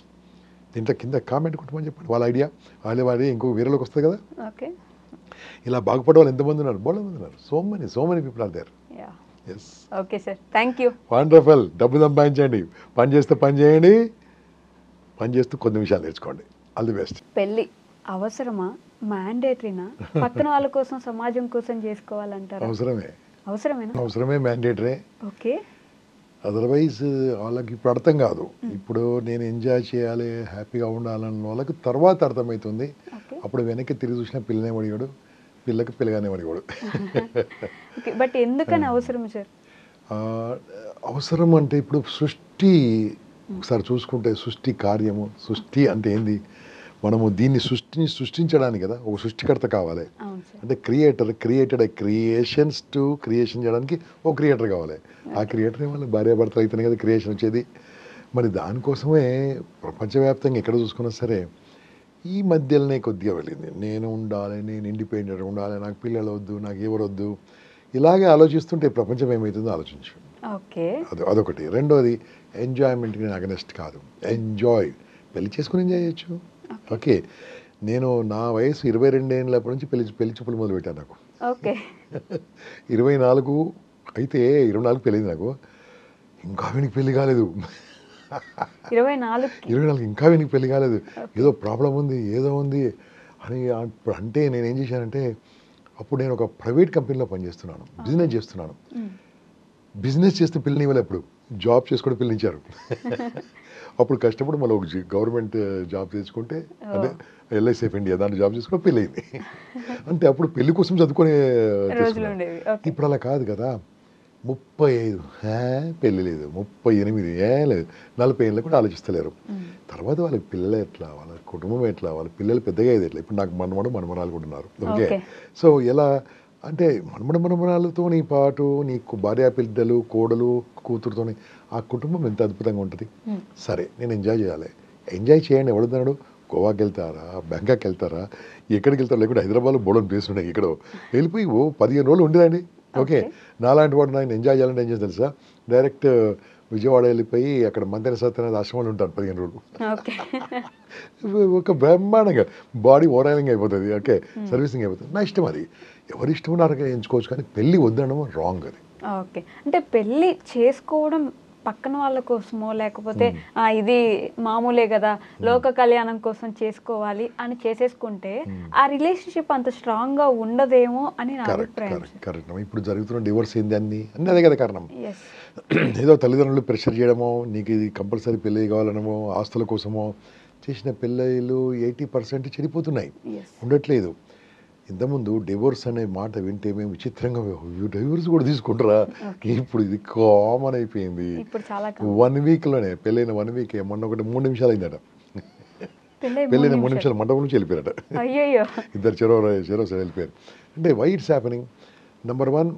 దీంట్లో కింద కామెంట్ కొట్టమని చెప్పండి వాళ్ళ ఐడియా, వాళ్ళ ఇంకో వేరేలోకి వస్తుంది కదా. ఇలా బాగుపడే వాళ్ళు ఎంతమంది ఉన్నారు, బోళ్ళ మంది ఉన్నారు. So many people are there. Okay sir, thank you. Wonderful. డబ్బు సంపాదించండి, పని చేస్తే పని చేయండి, పని చేస్తూ కొన్ని విషయాలు నేర్చుకోండి. All the best. పెళ్ళి అవసరమా, మ్యాండేటరీనా, పక్కన వాళ్ళ కోసం సమాజం కోసం చేసుకోవాలంటారా? అవసరమే, మ్యాండేటరీ. ఓకే, అదర్వైజ్ వాళ్ళకి ఇప్పుడు అర్థం కాదు. ఇప్పుడు నేను ఎంజాయ్ చేయాలి, హ్యాపీగా ఉండాలన్న వాళ్ళకి తర్వాత అర్థమవుతుంది. అప్పుడు వెనక్కి తిరిగి చూసిన పిల్లనే అడిగాడు, పిల్లకి పిల్లగానే అడిగాడు. బట్ ఎందుకని అవసరం సార్? అవసరం అంటే ఇప్పుడు సృష్టి ఒకసారి చూసుకుంటే, సృష్టి కార్యము, సృష్టి అంటే ఏంది, మనము దీన్ని సృష్టించడానికి కదా ఒక సృష్టికర్త కావాలి. అంటే క్రియేటెడ్ క్రియేషన్స్ టు క్రియేషన్ చేయడానికి ఒక క్రియేటర్ కావాలి. ఆ క్రియేటర్ వల్ల భార్యాభర్తలు అయితేనే కదా క్రియేషన్ వచ్చేది. మరి దానికోసమే ప్రపంచవ్యాప్తంగా ఎక్కడ చూసుకున్నా సరే ఈ మధ్యలోనే కొద్దిగా వెళ్ళింది. నేను ఉండాలి, నేను ఇండిపెండెంట్గా ఉండాలి, నాకు పిల్లలు వద్దు, నాకు ఎవరు వద్దు, ఇలాగే ఆలోచిస్తుంటే ప్రపంచం ఏమవుతుందో ఆలోచించు. అదొకటి. రెండోది ఎంజాయ్మెంట్కి నేను అగనెస్ట్ కాదు. ఎంజాయ్, పెళ్లి చేసుకుని ఎంజాయ్ చేయొచ్చు. ఓకే, నేను నా వయసు 22 ఏళ్ళప్పటి నుంచి పెళ్లి చూపులు మొదలు పెట్టాను. నాకు 24 అయితే 24 పెళ్ళింది నాకు. ఇంకా వీనికి పెళ్లి కాలేదు. 24 ఇంకా వీనికి పెళ్లి కాలేదు. ఏదో ప్రాబ్లం ఉంది, ఏదో ఉంది అని అప్పుడు అంటే నేనేం చేశానంటే, అప్పుడు నేను ఒక ప్రైవేట్ కంపెనీలో పనిచేస్తున్నాను, బిజినెస్ చేస్తున్నాను. బిజినెస్ చేస్తే పిల్లని ఇవ్వలే, అప్పుడు జాబ్ చేసుకుంటే పిల్లనిచ్చారు. అప్పుడు కష్టపడి మళ్ళీ ఒక గవర్నమెంట్ జాబ్ చేసుకుంటే, అదే ఎల్ఐసి ఆఫ్ ఇండియా దాంట్లో జాబ్ చేసుకుంటే పెళ్ళి అయింది. అంటే అప్పుడు పెళ్లి కోసం చదువుకునే. ఇప్పుడు అలా కాదు కదా. 35 పెళ్ళి లేదు, 38 లేదు, 40 ఏళ్ళు కూడా ఆలోచిస్తలేరు. తర్వాత వాళ్ళకి పిల్లలు ఎట్లా, వాళ్ళ కుటుంబం ఎట్లా, వాళ్ళ పిల్లలు పెద్దగా అయ్యేది ఎట్లా. ఇప్పుడు నాకు మనమరాలు కూడా ఉన్నారు. ఓకే, సో ఎలా అంటే మనమరాలతో నీ పాటు నీకు భార్య పిల్లలు కోడలు కూతురుతోని ఆ కుటుంబం ఎంత అద్భుతంగా ఉంటుంది. సరే నేను ఎంజాయ్ చేయాలి, ఎంజాయ్ చేయండి. ఎవడున్నాడు? గోవాకి వెళ్తారా, బ్యాంకాక్ వెళ్తారా, ఎక్కడికి వెళ్తారు? లేకుంటే హైదరాబాద్లో బోర్డు ప్లేస్ ఉన్నాయి, ఇక్కడ వెళ్ళిపోయి 15 రోజులు ఉండేదండి. ఓకే, నాలాంటి వాడు నేను ఎంజాయ్ చేయాలంటే ఏం చేసి తెలుసా, డైరెక్ట్ విజయవాడ వెళ్ళిపోయి అక్కడ మంత్రి సత్యనారాయణ ఆశ్రమాలు ఉంటారు 15 రోజులు. ఒక బ్రహ్మాండంగా బాడీ ఓవరాలింగ్ అయిపోతుంది. ఓకే, సర్వీసింగ్ అయిపోతుంది. నా ఇష్టం అది, ఎవరి ఇష్టం ఉన్నారో ఎంచుకోవచ్చు, కానీ పెళ్ళి వద్దనడం రాంగ్ అది. ఓకే, అంటే పెళ్ళి చేసుకోవడం పక్కన వాళ్ళ కోసమో లేకపోతే ఇది మామూలే కదా లోక కళ్యాణం కోసం చేసుకోవాలి అని చేసేసుకుంటే ఆ రిలేషన్షిప్ అంత స్ట్రాంగ్ గా ఉండదేమో అని నా అభిప్రాయం. కరెక్ట్. ఇప్పుడు జరుగుతున్న డివోర్స్ ఏంది అన్ని అదే కదా కారణం. ఏదో తల్లిదండ్రులు ప్రెషర్ చేయడమో, నీకు ఇది కంపల్సరీ పెళ్ళి కావాలనమో, ఆస్తుల కోసమో చేసిన పెళ్ళిళ్ళు 80% చెడిపోతున్నాయి, ఉండట్లేదు. ఇంతకుముందు డివోర్స్ అనే మాట వింటే మేము విచిత్రంగా డివోర్స్ కూడా తీసుకుంటారా, ఇప్పుడు ఇది కామన్ అయిపోయింది. 1 వీక్లోనే పెళ్ళైన 1 వీక్, మొన్న ఒకటి 3 నిమిషాలు అయిందట, పెళ్ళైన 3 నిమిషాలు మండపం నుంచి వెళ్ళిపోయారట. ఇద్దరు చెరో సైడ్ వెళ్ళిపోయారు. అంటే వై ఇట్స్ హ్యాపెనింగ్? నెంబర్ 1,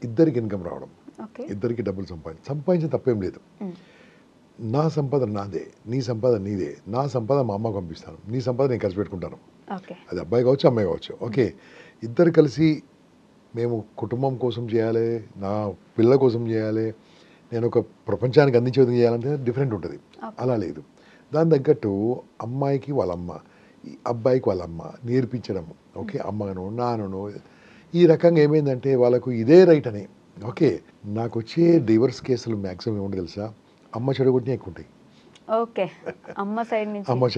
ఇద్దరికి ఇన్కమ్ రావడం, ఇద్దరికి డబ్బులు సంపాదించిన తప్పేం లేదు. నా సంపాదన నాదే, నీ సంపాదన నీదే. నా సంపాదన మా అమ్మకు పంపిస్తాను, నీ సంపాదన నేను ఖర్చు పెట్టుకుంటాను. అది అబ్బాయి కావచ్చు, అమ్మాయి కావచ్చు. ఓకే, ఇద్దరు కలిసి మేము కుటుంబం కోసం చేయాలి, నా పిల్లల కోసం చేయాలి, నేను ఒక ప్రపంచానికి అందించే విధంగా చేయాలంటే డిఫరెంట్ ఉంటుంది. అలా లేదు. దాని తగ్గట్టు అమ్మాయికి వాళ్ళ అమ్మ, అబ్బాయికి వాళ్ళ అమ్మ నేర్పించడం. ఓకే, అమ్మను నాన్నను ఈ రకంగా ఏమైందంటే వాళ్ళకు ఇదే రైట్ అని. ఓకే, నాకు వచ్చే డివోర్స్ కేసులు మ్యాక్సిమం ఏముంటుంది తెలుసా, అమ్మ చెడగొట్టినా ఎక్కువ ఉంటాయి. ఓకే, అమ్మ సైడ్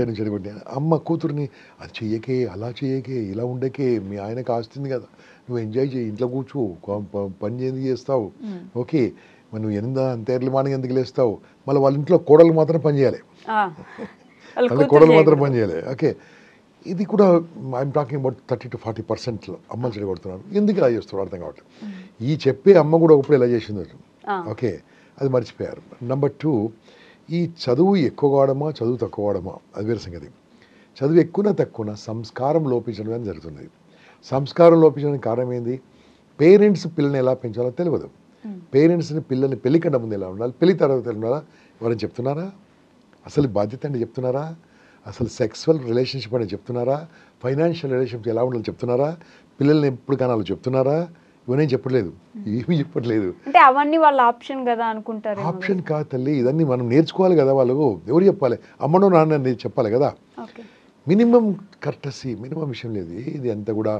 నుంచి చెడగొట్టినా, అమ్మ కూతుర్ని అది చెయ్యకే, అలా చెయ్యకే, ఇలా ఉండకే, మీ ఆయనకు ఆస్తుంది కదా, నువ్వు ఎంజాయ్ చేయి, ఇంట్లో కూర్చో, పని ఎందుకు చేస్తావు, ఓకే మరి నువ్వు అంత ఎర్లీ మార్నింగ్ ఎందుకు లేస్తావు, మళ్ళీ వాళ్ళ ఇంట్లో కోడలు మాత్రం పని చేయాలి, కోడలు మాత్రం పని చేయాలి. ఓకే, ఇది కూడా ఐఎమ్ టాకింగ్ అబౌట్ 30 to 40% అమ్మలు చెడగొడుతున్నారు. ఎందుకు ఇలా చేస్తున్నారు అర్థం కావట్లేదు. ఈ చెప్పే అమ్మ కూడా ఒకప్పుడు ఇలా చేసింది. ఓకే, అది మర్చిపోయారు. నెంబర్ 2, ఈ చదువు ఎక్కువ కావడమా చదువు తక్కువ కావడమా అది వేరే సంగతి. చదువు ఎక్కువ తక్కువ సంస్కారం లోపించడం అని జరుగుతుంది. సంస్కారం లోపించడానికి కారణం ఏంది? పేరెంట్స్ పిల్లల్ని ఎలా పెంచాలో తెలియదు. పేరెంట్స్ని పిల్లల్ని పెళ్లి కన్నా ముందు ఎలా ఉండాలి, పెళ్లి తర్వాత ఉండాలా, ఎవరైనా చెప్తున్నారా? అసలు బాధ్యత అంటే చెప్తున్నారా? అసలు సెక్సువల్ రిలేషన్షిప్ అంటే చెప్తున్నారా? ఫైనాన్షియల్ రిలేషన్షిప్ ఎలా ఉండాలో చెప్తున్నారా? పిల్లల్ని ఎప్పుడు కనాలో చెప్తున్నారా? ఇవన్నీ చెప్పట్లేదు, ఏమీ చెప్పట్లేదు. అంటే అవన్నీ వాళ్ళ ఆప్షన్ కదా అనుకుంటారు. ఆప్షన్ కాదు తల్లి, ఇదన్నీ మనం నేర్చుకోవాలి కదా. వాళ్ళు ఎవరు చెప్పాలి? అమ్మనో నాన్న చెప్పాలి కదా. మినిమం కర్టసీ, మినిమం విషయం లేదు. ఇది అంతా కూడా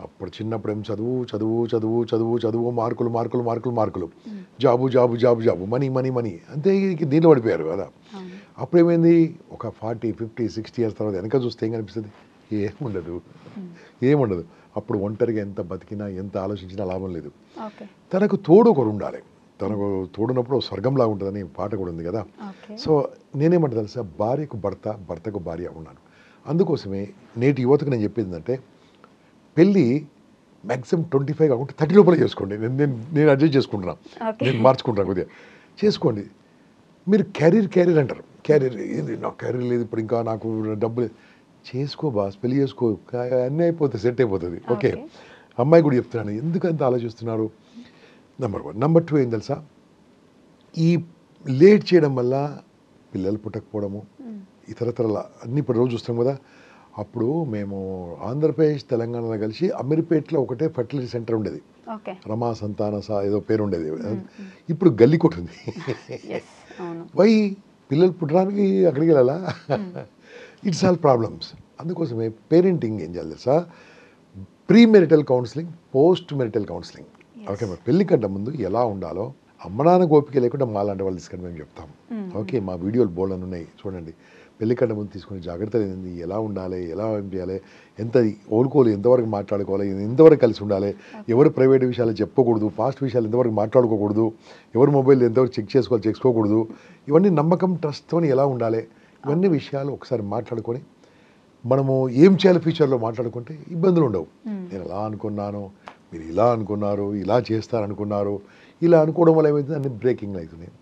అప్పుడు చిన్నప్పుడు ఏం చదువు చదువు చదువు చదువు చదువు, మార్కులు మార్కులు మార్కులు మార్కులు, job job job job, money money money, అంతే దీంట్లో పడిపోయారు కదా. అప్పుడు ఏమైంది? ఒక 40, 50, 60 years తర్వాత వెనక చూస్తే ఏం కనిపిస్తుంది? ఏముండదు. అప్పుడు ఒంటరిగా ఎంత బతికినా ఎంత ఆలోచించినా లాభం లేదు. తనకు తోడు ఒకరు ఉండాలి. తనకు తోడున్నప్పుడు స్వర్గంలా ఉంటుందని పాట కూడా ఉంది కదా. సో నేనేమంటా తెలుసా, భార్యకు భర్త, భర్తకు భార్య ఉన్నాను. అందుకోసమే నేటి యువతకు నేను చెప్పేది ఏంటంటే, పెళ్ళి మ్యాక్సిమం 25 కాకుండా 30 లోపల చేసుకోండి. నేను అడ్జస్ట్ చేసుకుంటున్నాను, నేను మార్చుకుంటాను కొద్దిగా. చేసుకోండి. మీరు క్యారీర్ అంటారు, క్యారీర్ ఏంది, నాకు క్యారీర్ లేదు, ఇప్పుడు ఇంకా నాకు డబ్బు లేదు. చేసుకో బాస్, పెళ్లి చేసుకో, అన్నీ అయిపోతుంది, సెట్ అయిపోతుంది. ఓకే, అమ్మాయి కూడా చెప్తున్నాను, ఎందుకంత ఆలోచిస్తున్నారు? నెంబర్ 1. నెంబర్ 2 ఏం తెలుసా, ఈ లేట్ చేయడం వల్ల పిల్లలు పుట్టకపోవడము, ఇతరతరల అన్ని ఇప్పుడు రోజు చూస్తాం కదా. అప్పుడు మేము ఆంధ్రప్రదేశ్ తెలంగాణలో కలిసి అమీర్పేటలో ఒకటే ఫర్టిలిటీ సెంటర్ ఉండేది, రమా సంతాన ఏదో పేరు ఉండేది. ఇప్పుడు గల్లీకోట ఉంది. వై? పిల్లలు పుట్టడానికి అక్కడికి వెళ్ళాలా? It's all problems. అందుకోసమే పేరెంటింగ్ ఏం చేయాలి తెలుసా, pre marital counselling, post marital counselling. Okay, మరి పెళ్లి కంటే ముందు ఎలా ఉండాలో అమ్మ నాన్న ఓపిక లేకుండా మాలాంటి వాళ్ళు తీసుకొని మేము చెప్తాం. ఓకే, మా వీడియోలు బోల్డ్ ఉన్నాయి చూడండి. పెళ్లి కంటే ముందు తీసుకునే జాగ్రత్తలు ఏంది, ఎలా ఉండాలి, ఎలా ఏం చేయాలి, ఎంత ఓడుకోవాలి, ఎంతవరకు మాట్లాడుకోవాలి, ఎంతవరకు కలిసి ఉండాలి, ఎవరు ప్రైవేట్ విషయాలు చెప్పకూడదు, ఫాస్ట్ విషయాలు ఎంతవరకు మాట్లాడుకోకూడదు, ఎవరు మొబైల్ ఎంతవరకు చెక్ చేసుకోకూడదు, ఇవన్నీ నమ్మకం, ట్రస్ట్తో ఎలా ఉండాలి, ఇవన్నీ విషయాలు ఒకసారి మాట్లాడుకొని మనము ఏం చేయాలి ఫ్యూచర్లో మాట్లాడుకుంటే ఇబ్బందులు ఉండవు. నేను ఎలా అనుకున్నాను, మీరు ఇలా అనుకున్నారు, ఇలా చేస్తారనుకున్నారు, ఇలా అనుకోవడం వల్ల ఏమైతుంది, అన్ని బ్రేకింగ్ అవుతున్నాయి.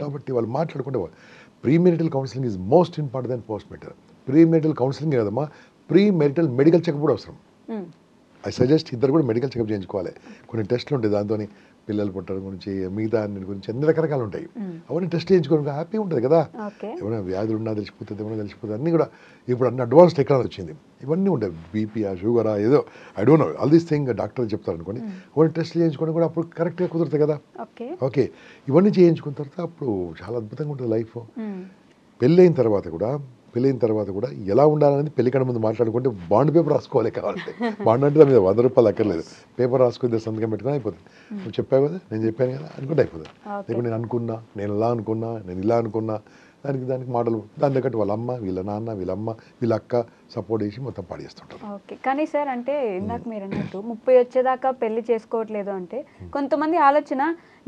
కాబట్టి వాళ్ళు మాట్లాడుకుంటే pre marital counselling is most important then post marital. Pre marital counselling కదమ్మా, ప్రీ మెరిటల్ మెడికల్ చెకప్ కూడా అవసరం. ఐ సజెస్ట్ ఇద్దరు కూడా మెడికల్ చెకప్ చేయించుకోవాలి. కొన్ని టెస్ట్లు ఉంటాయి, దాంతో పిల్లలు పుట్టడం గురించి మిగతా అన్నిటి గురించి అన్ని రకరకాలు ఉంటాయి. అవన్నీ టెస్ట్ చేయించుకోవడానికి హ్యాపీ ఉంటుంది కదా. ఏమైనా వ్యాధులు ఉన్నా తెలిసిపోతుంది, ఏమైనా తెలిసిపోతుంది, అన్నీ కూడా ఇప్పుడు అన్ని అడ్వాన్స్ టెక్నాలజీ వచ్చింది. ఇవన్నీ ఉంటాయి, బీపీఆ, షుగరా, ఏదో I don't know all these thing doctor చెప్తారు అనుకోండి. అవన్నీ టెస్ట్ చేయించుకోవడం కూడా అప్పుడు కరెక్ట్గా కుదురుతాయి కదా. ఓకే, ఇవన్నీ చేయించుకున్న తర్వాత అప్పుడు చాలా అద్భుతంగా ఉంటుంది లైఫ్. పెళ్ళైన తర్వాత కూడా ఎలా ఉండాలనేది పెళ్లి కన్నా ముందు మాట్లాడుకుంటే బాండ్ పేపర్ రాసుకోవాలి కావాలంటే. బాండ్ అంటే దాని మీద 100 రూపాయలు అక్కర్లేదు, పేపర్ రాసుకుని సంతకం పెట్టుకుని అయిపోతుంది. నువ్వు చెప్పావు కదా, నేను చెప్పాను కదా అనుకుంటే అయిపోతుంది. లేకుంటే నేను అనుకున్నా, నేను ఇలా అనుకున్నా, నేను ఇలా అనుకున్నా, దానికి మోడల్ దాని తగ్గట్టు వాళ్ళ అమ్మ, వీళ్ళ నాన్న, వీళ్ళ అమ్మ, వీళ్ళ అక్క సపోర్ట్ చేసి మొత్తం పాడేస్తుంటారు. ఓకే, కానీ సార్ అంటే ఇందాక మీరు అన్నట్టు 30 వచ్చేదాకా పెళ్లి చేసుకోవట్లేదు అంటే కొంతమంది ఆలోచన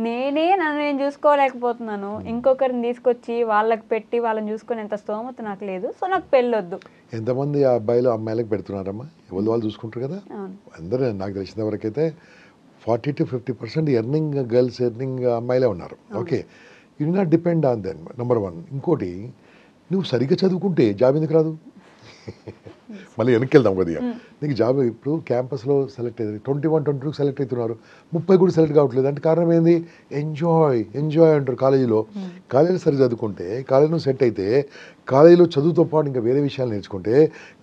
నన్ను నేను చూసుకోలేకపోతున్నాను, ఇంకొకరిని తీసుకొచ్చి వాళ్ళకి పెట్టి వాళ్ళని చూసుకొని ఎంత స్తోమత నాకు లేదు, సో నాకు పెళ్ళొద్దు. ఎంతమంది అబ్బాయిలు అమ్మాయిలకు పెడుతున్నారమ్మా, వాళ్ళు చూసుకుంటారు కదా. అందరూ నాకు తెలిసిన వరకైతే 40 to 50% ఎర్నింగ్ గర్ల్స్, ఎర్నింగ్ అమ్మాయిలే ఉన్నారు. Okay, you not depend on then, number 1. ఇంకోటి, నువ్వు సరిగ్గా చదువుకుంటే జాబ్ ఎందుకు రాదు? మళ్ళీ వెనక్కి వెళ్దాం కొద్దిగా. నీకు జాబ్ ఇప్పుడు క్యాంపస్లో సెలెక్ట్ అయ్యేది 21-22 సెలెక్ట్ అవుతున్నారు, 30 కూడా సెలెక్ట్ కావట్లేదు అంటే కారణం ఏంది? ఎంజాయ్ అంటారు కాలేజీలో. కాలేజీలో సరి చదువుకుంటే, కాలేజీలో సెట్ అయితే, కాలేజీలో చదువుతో పాటు ఇంకా వేరే విషయాలు నేర్చుకుంటే,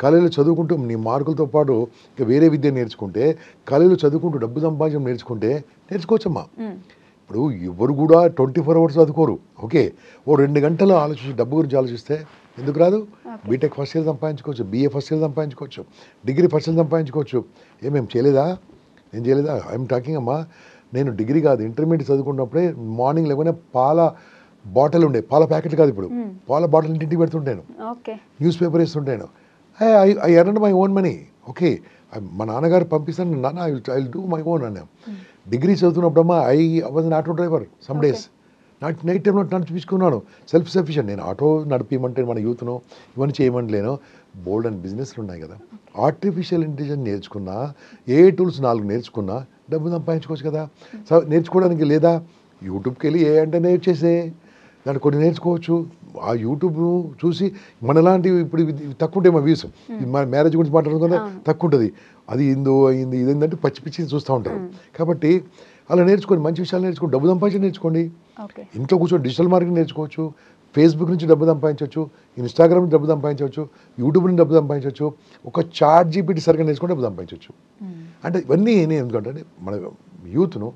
కాలేజీలో చదువుకుంటూ నీ మార్కులతో పాటు ఇంకా వేరే విద్య నేర్చుకుంటే, కాలేజీలో చదువుకుంటూ డబ్బు సంపాదించడం నేర్చుకోవచ్చమ్మా. ఇప్పుడు ఎవరు కూడా 24 hours చదువుకోరు. ఓకే, ఓ 2 గంటలు డబ్బు గురించి ఆలోచిస్తే ఎందుకు రాదు? బీటెక్ ఫస్ట్ ఇయర్ సంపాదించుకోవచ్చు, బీఏ ఫస్ట్ ఇయర్ సంపాదించుకోవచ్చు, డిగ్రీ ఫస్ట్ ఇయర్ సంపాదించుకోవచ్చు. నేను చేయలేదా? ఐఎమ్ టాకింగ్ అమ్మా, నేను డిగ్రీ కాదు ఇంటర్మీడియట్ చదువుకున్నప్పుడే మార్నింగ్ లేకపోతే పాల బాటిల్ ఉండే, పాల ప్యాకెట్ కాదు ఇప్పుడు, పాల బాటిల్ ఇంటికి పెడుతుంటాను, న్యూస్ పేపర్ వేస్తుంటాను. I earn my own money. Okay, మా నాన్నగారు పంపిస్తాను, నాన్న I will do my own అన్నా. డిగ్రీ చదువుతున్నప్పుడమ్మా I was an auto driver some days. Night టైంలో నడిపించుకున్నాను, సెల్ఫ్ సఫిషియెంట్. నేను ఆటో నడిపిమంటే మన యూత్ను ఇవన్నీ చేయమంటలేను, బోల్డ్ అండ్ బిజినెస్లు ఉన్నాయి కదా. ఆర్టిఫిషియల్ ఇంటెలిజెన్స్ నేర్చుకున్నా, ఏ టూల్స్ 4 నేర్చుకున్నా డబ్బు సంపాదించుకోవచ్చు కదా. నేర్చుకోవడానికి లేదా? యూట్యూబ్కి వెళ్ళి ఏ అంటే నేర్చేసే, దాన్ని కొన్ని నేర్చుకోవచ్చు. ఆ యూట్యూబ్ చూసి మనలాంటివి ఇప్పుడు తక్కువ ఉంటాయి మా వ్యూస్. మన మ్యారేజ్ గురించి మాట్లాడడం కదా తక్కువ ఉంటుంది, అది అయింది ఇదేంటంటే పిచ్చి చూస్తూ ఉంటారు. కాబట్టి అలా నేర్చుకోండి, మంచి విషయాలు నేర్చుకోండి, డబ్బు సంపాదించి నేర్చుకోండి. ఇంట్లో కూర్చొని డిజిటల్ మార్కెటింగ్ నేర్చుకోవచ్చు, ఫేస్బుక్ నుంచి డబ్బు సంపాదించవచ్చు, ఇన్స్టాగ్రామ్ నుంచి డబ్బు సంపాదించవచ్చు, యూట్యూబ్ నుంచి డబ్బు సంపాదించవచ్చు, ఒక చాట్ జీపీటీ సరిగ్గా నేర్చుకొని డబ్బు సంపాదించవచ్చు. అంటే ఇవన్నీ ఎందుకంటే మన యూత్ను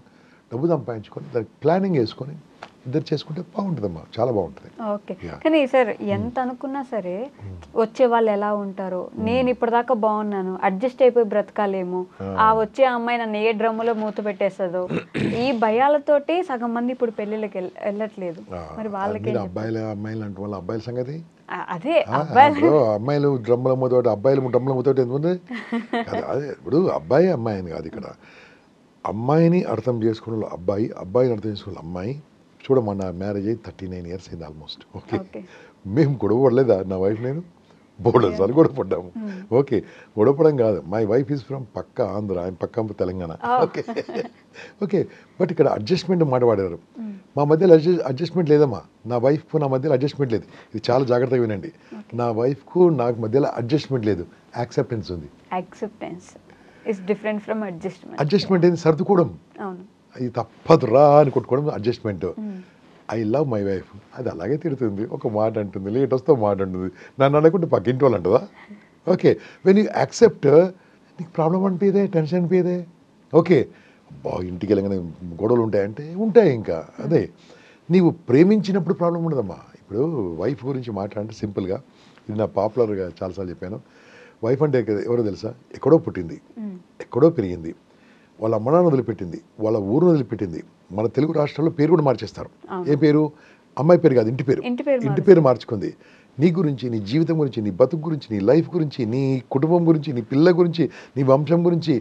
డబ్బు సంపాదించుకొని దానికి ప్లానింగ్ వేసుకొని ఇద్దరు చేసుకుంటే బాగుంటుందమ్మా, చాలా బాగుంటుంది. ఓకే, కానీ సార్ ఎంత అనుకున్నా సరే వచ్చే వాళ్ళు ఎలా ఉంటారో, నేను ఇప్పటిదాకా బాగున్నాను, అడ్జస్ట్ అయిపోయి బ్రతకాలేమో, ఆ వచ్చే అమ్మాయి నన్ను ఏ డ్రమ్ములో మూత పెట్టేస్తుందో, ఈ భయాలతోటి సగం మంది ఇప్పుడు పెళ్ళిళ్ళకి వెళ్ళట్లేదు. మరి వాళ్ళకి అమ్మాయిలు అంటే వాళ్ళ అబ్బాయిల సంగతి అదే, అమ్మాయిలు డ్రమ్ముల మూతోటి, అబ్బాయిలు డ్రమ్ముల మూతోటి ఎందుకు? అదే ఇప్పుడు అమ్మాయి అని కాదు, ఇక్కడ అమ్మాయిని అర్థం చేసుకున్న అబ్బాయిని అర్థం చేసుకున్న అమ్మాయి. చూడమ్మా, నా మ్యారేజ్ అయ్యి 39 years అయింది ఆల్మోస్ట్. ఓకే, మేము గొడవ పడలేదా? నా వైఫ్ నేను బోర్డర్ సార్ గొడవ పడ్డాము. ఓకే, గొడవపడం కాదు, మై వైఫ్ ఈజ్ ఫ్రమ్ పక్క ఆంధ్ర, ఆయన పక్క తెలంగాణ. ఓకే, బట్ ఇక్కడ అడ్జస్ట్మెంట్ మాట్లాడారు. మా మధ్యలో అడ్జస్ట్మెంట్ లేదమ్మా, నా వైఫ్కు నా మధ్యలో అడ్జస్ట్మెంట్ లేదు. ఇది చాలా జాగ్రత్తగా వినండి, నా వైఫ్కు నాకు మధ్యలో అడ్జస్ట్మెంట్ లేదు, యాక్సెప్టెన్స్ ఉంది. అడ్జస్ట్మెంట్ ఏంది? సర్దుకోవడం, అది తప్పదురా అని కొట్టుకోవడం adjustment. I love my wife, అది అలాగే తిడుతుంది, ఒక మాట అంటుంది, లేట్ వస్తే మాట అంటుంది, నన్ను అనుకుంటే పక్కింటి వాళ్ళు అంటుందా? ఓకే, వెన్ యూ యాక్సెప్ట్, నీకు ప్రాబ్లం అనిపించదే, టెన్షన్ అనిపించదే. ఓకే, అబ్బా ఇంటికి వెళ్ళగానే గొడవలు ఉంటాయంటే ఉంటాయి. ఇంకా అదే నీవు ప్రేమించినప్పుడు ప్రాబ్లం ఉండదమ్మా. ఇప్పుడు వైఫ్ గురించి మాట్లాడంటే సింపుల్గా, ఇది నా పాపులర్గా చాలాసార్లు చెప్పాను. వైఫ్ అంటే ఎవరో తెలుసా? ఎక్కడో పుట్టింది, ఎక్కడో పెరిగింది, వాళ్ళ అమ్మ నాన్న వదిలిపెట్టింది, వాళ్ళ ఊరును వదిలిపెట్టింది. మన తెలుగు రాష్ట్రాల్లో పేరు కూడా మార్చేస్తారు. ఏ పేరు? అమ్మాయి పేరు కాదు, ఇంటి పేరు మార్చుకుంది. నీ గురించి, నీ జీవితం గురించి, నీ బతుకు గురించి, నీ లైఫ్ గురించి, నీ కుటుంబం గురించి, నీ పిల్ల గురించి, నీ వంశం గురించి.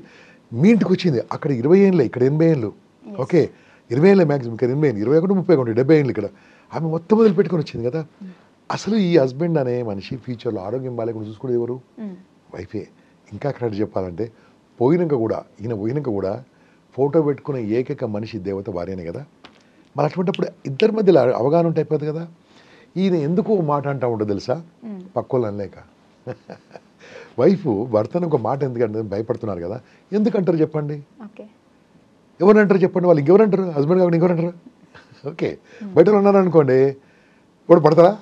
మీ ఇంటికి వచ్చింది, అక్కడ 20 ఏళ్ళే, ఇక్కడ 80 ఏళ్ళు. ఓకే, 20 ఏళ్ళే మ్యాక్సిమం, ఇక్కడ 80 ఏళ్ళు, 21, 30, 70 ఏళ్ళు ఇక్కడ. ఆమె మొత్తం వదిలిపెట్టుకొని వచ్చింది కదా. అసలు ఈ హస్బెండ్ అనే మనిషి ఫ్యూచర్లో ఆరోగ్యం బాగాలేకుండా చూసుకునేది ఎవరు? వైఫే. ఇంకా కరెక్ట్ చెప్పాలంటే ఈయన పోయినాక కూడా ఫోటో పెట్టుకునే ఏకైక మనిషి దేవత భార్యనే కదా. మరి అటువంటిప్పుడు ఇద్దరి మధ్యలో అవగాహన ఉంటే అయిపోతుంది కదా. ఈయన ఎందుకు మాట అంటా ఉండదు తెలుసా? పక్కోళ్ళు అనలేక. వైఫ్ భర్తను ఒక మాట ఎందుకంటే భయపడుతున్నారు కదా, ఎందుకంటారు చెప్పండి? ఓకే. ఎవరంటారు చెప్పండి? వాళ్ళు ఇంకెవరంటారు? హస్బెండ్ కాబట్టి ఇంకెవరంటారు? ఓకే, బయటలో ఉన్నారు అనుకోండి, ఇప్పుడు పడతారా?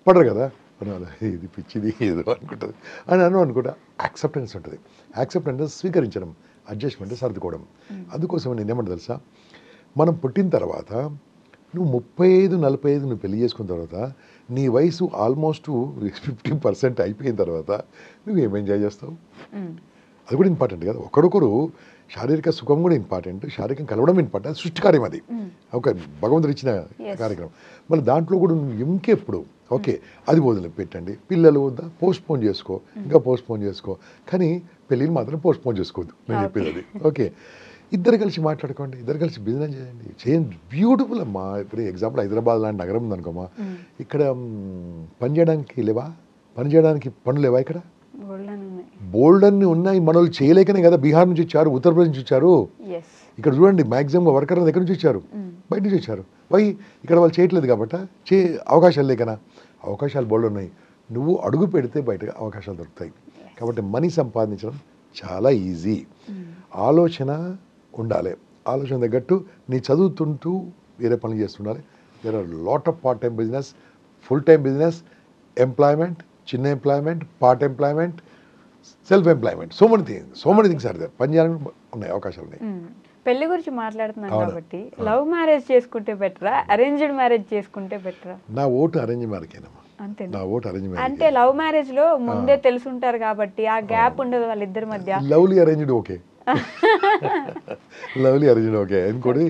పడరు కదా. పడాలి, ఇది పిచ్చిది ఏదో అనుకుంటుంది అని అనుకుంటా. యాక్సెప్టెన్స్ ఉంటుంది. యాక్సెప్టెన్స్ స్వీకరించడం, అడ్జస్ట్మెంట్ సర్దుకోవడం. అందుకోసం నేను ఏమంటే తెలుసా, మనం పుట్టిన తర్వాత నువ్వు 35-45 నువ్వు పెళ్లి చేసుకున్న తర్వాత నీ వయసు ఆల్మోస్ట్ 50% అయిపోయిన తర్వాత నువ్వు ఏం ఎంజాయ్ చేస్తావు? అది కూడా ఇంపార్టెంట్ కదా. ఒకరొకరు శారీరక సుఖం కూడా ఇంపార్టెంట్, శారీరకం కలవడం ఇంపార్టెంట్. అది సృష్టి కార్యం, అది ఒక భగవంతుడు ఇచ్చిన కార్యక్రమం. మళ్ళీ దాంట్లో కూడా నువ్వు ఇంకెప్పుడు ఓకే అది వదిలి పెట్టండి. పిల్లలు వద్దా, పోస్ట్పోన్ చేసుకో, ఇంకా పోస్ట్పోన్ చేసుకో, కానీ పెళ్ళిని మాత్రం పోస్ట్పోన్ చేసుకోవద్దు. నేను చెప్పేది అది. ఓకే, ఇద్దరు కలిసి మాట్లాడుకోండి, ఇద్దరు కలిసి బిజినెస్ చేయండి. బ్యూటిఫుల్ అమ్మా. ఇప్పుడు ఎగ్జాంపుల్ హైదరాబాద్ లాంటి నగరం ఉందనుకోమా, ఇక్కడ పని చేయడానికి లేవా? పని చేయడానికి పనులు లేవా? ఇక్కడ బోల్డ్ అన్ని ఉన్నాయి. మనోళ్ళు చేయలేకనే కదా బీహార్ నుంచి వచ్చారు, ఉత్తరప్రదేశ్ నుంచి వచ్చారు. ఇక్కడ చూడండి మ్యాక్సిమం వర్కర్లు ఎక్కడి నుంచి వచ్చారు? బయట నుంచి వచ్చారు. వై ఇక్కడ వాళ్ళు చేయట్లేదు కాబట్టి అవకాశాలు లేకనా? అవకాశాలు బోల్డ్ ఉన్నాయి. నువ్వు అడుగు పెడితే బయట అవకాశాలు దొరుకుతాయి. కాబట్టి మనీ సంపాదించడం చాలా ఈజీ. ఆలోచన ఉండాలి. ఆలోచన తగ్గట్టు నీ చదువుతుంటూ వేరే పనులు చేస్తుండాలి. There are lot of part time business, full time business, employment, చిన్న employment, part employment, self employment, so many things are there. పని చేయాలని ఉన్నాయి, అవకాశాలు ఉన్నాయి. పెళ్లి గురించి మాట్లాడుతున్నాం కాబట్టి లవ్ మ్యారేజ్ చేసుకుంటే బెటరా, అరేంజ్డ్ మ్యారేజ్ చేసుకుంటే బెటరా? నా ఓటు అరేంజ్ మ్యారేజేనమ్మా. అంతే. నా ఓటు అరేంజ్ మ్యారేజ్. అంటే లవ్ మ్యారేజ్ లో ముందే తెలుసుంటారు కాబట్టి ఆ గ్యాప్ ఉండదు వాళ్ళిద్దరి మధ్య. Lovely arranged okay, lovely arranged okay. ఇంకోటి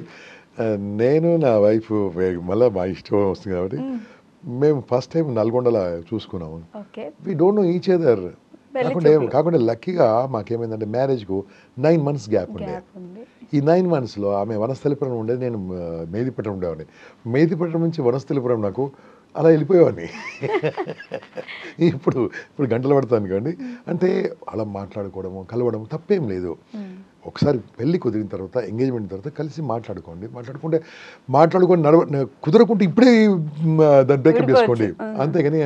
నేను నా వైఫ్ మళ్ళీ మా ఇష్టం వస్తుంది కాబట్టి మేము ఫస్ట్ టైం నల్గొండలో చూసుకున్నాము. We don't know each other. కాకుండా లక్కీగా మాకేమైందంటే మ్యారేజ్కు 9 months గ్యాప్ ఉండే. ఈ 9 monthsలో ఆమె వనస్థలిపురం ఉండేది, నేను మెహదీపట్నం ఉండేవాడిని. మెహదీపట్నం నుంచి వనస్థలిపురం నాకు అలా వెళ్ళిపోయేవాడిని. ఇప్పుడు గంటలు పడతాను కానీ. అంటే అలా మాట్లాడుకోవడము, కలవడం తప్పేం లేదు. ఒకసారి పెళ్ళి కుదిరిన తర్వాత, ఎంగేజ్మెంట్ తర్వాత కలిసి మాట్లాడుకుంటే కుదరకుంటే ఇప్పుడే దాన్ని బ్రేకప్ చేసుకోండి, అంతేగాని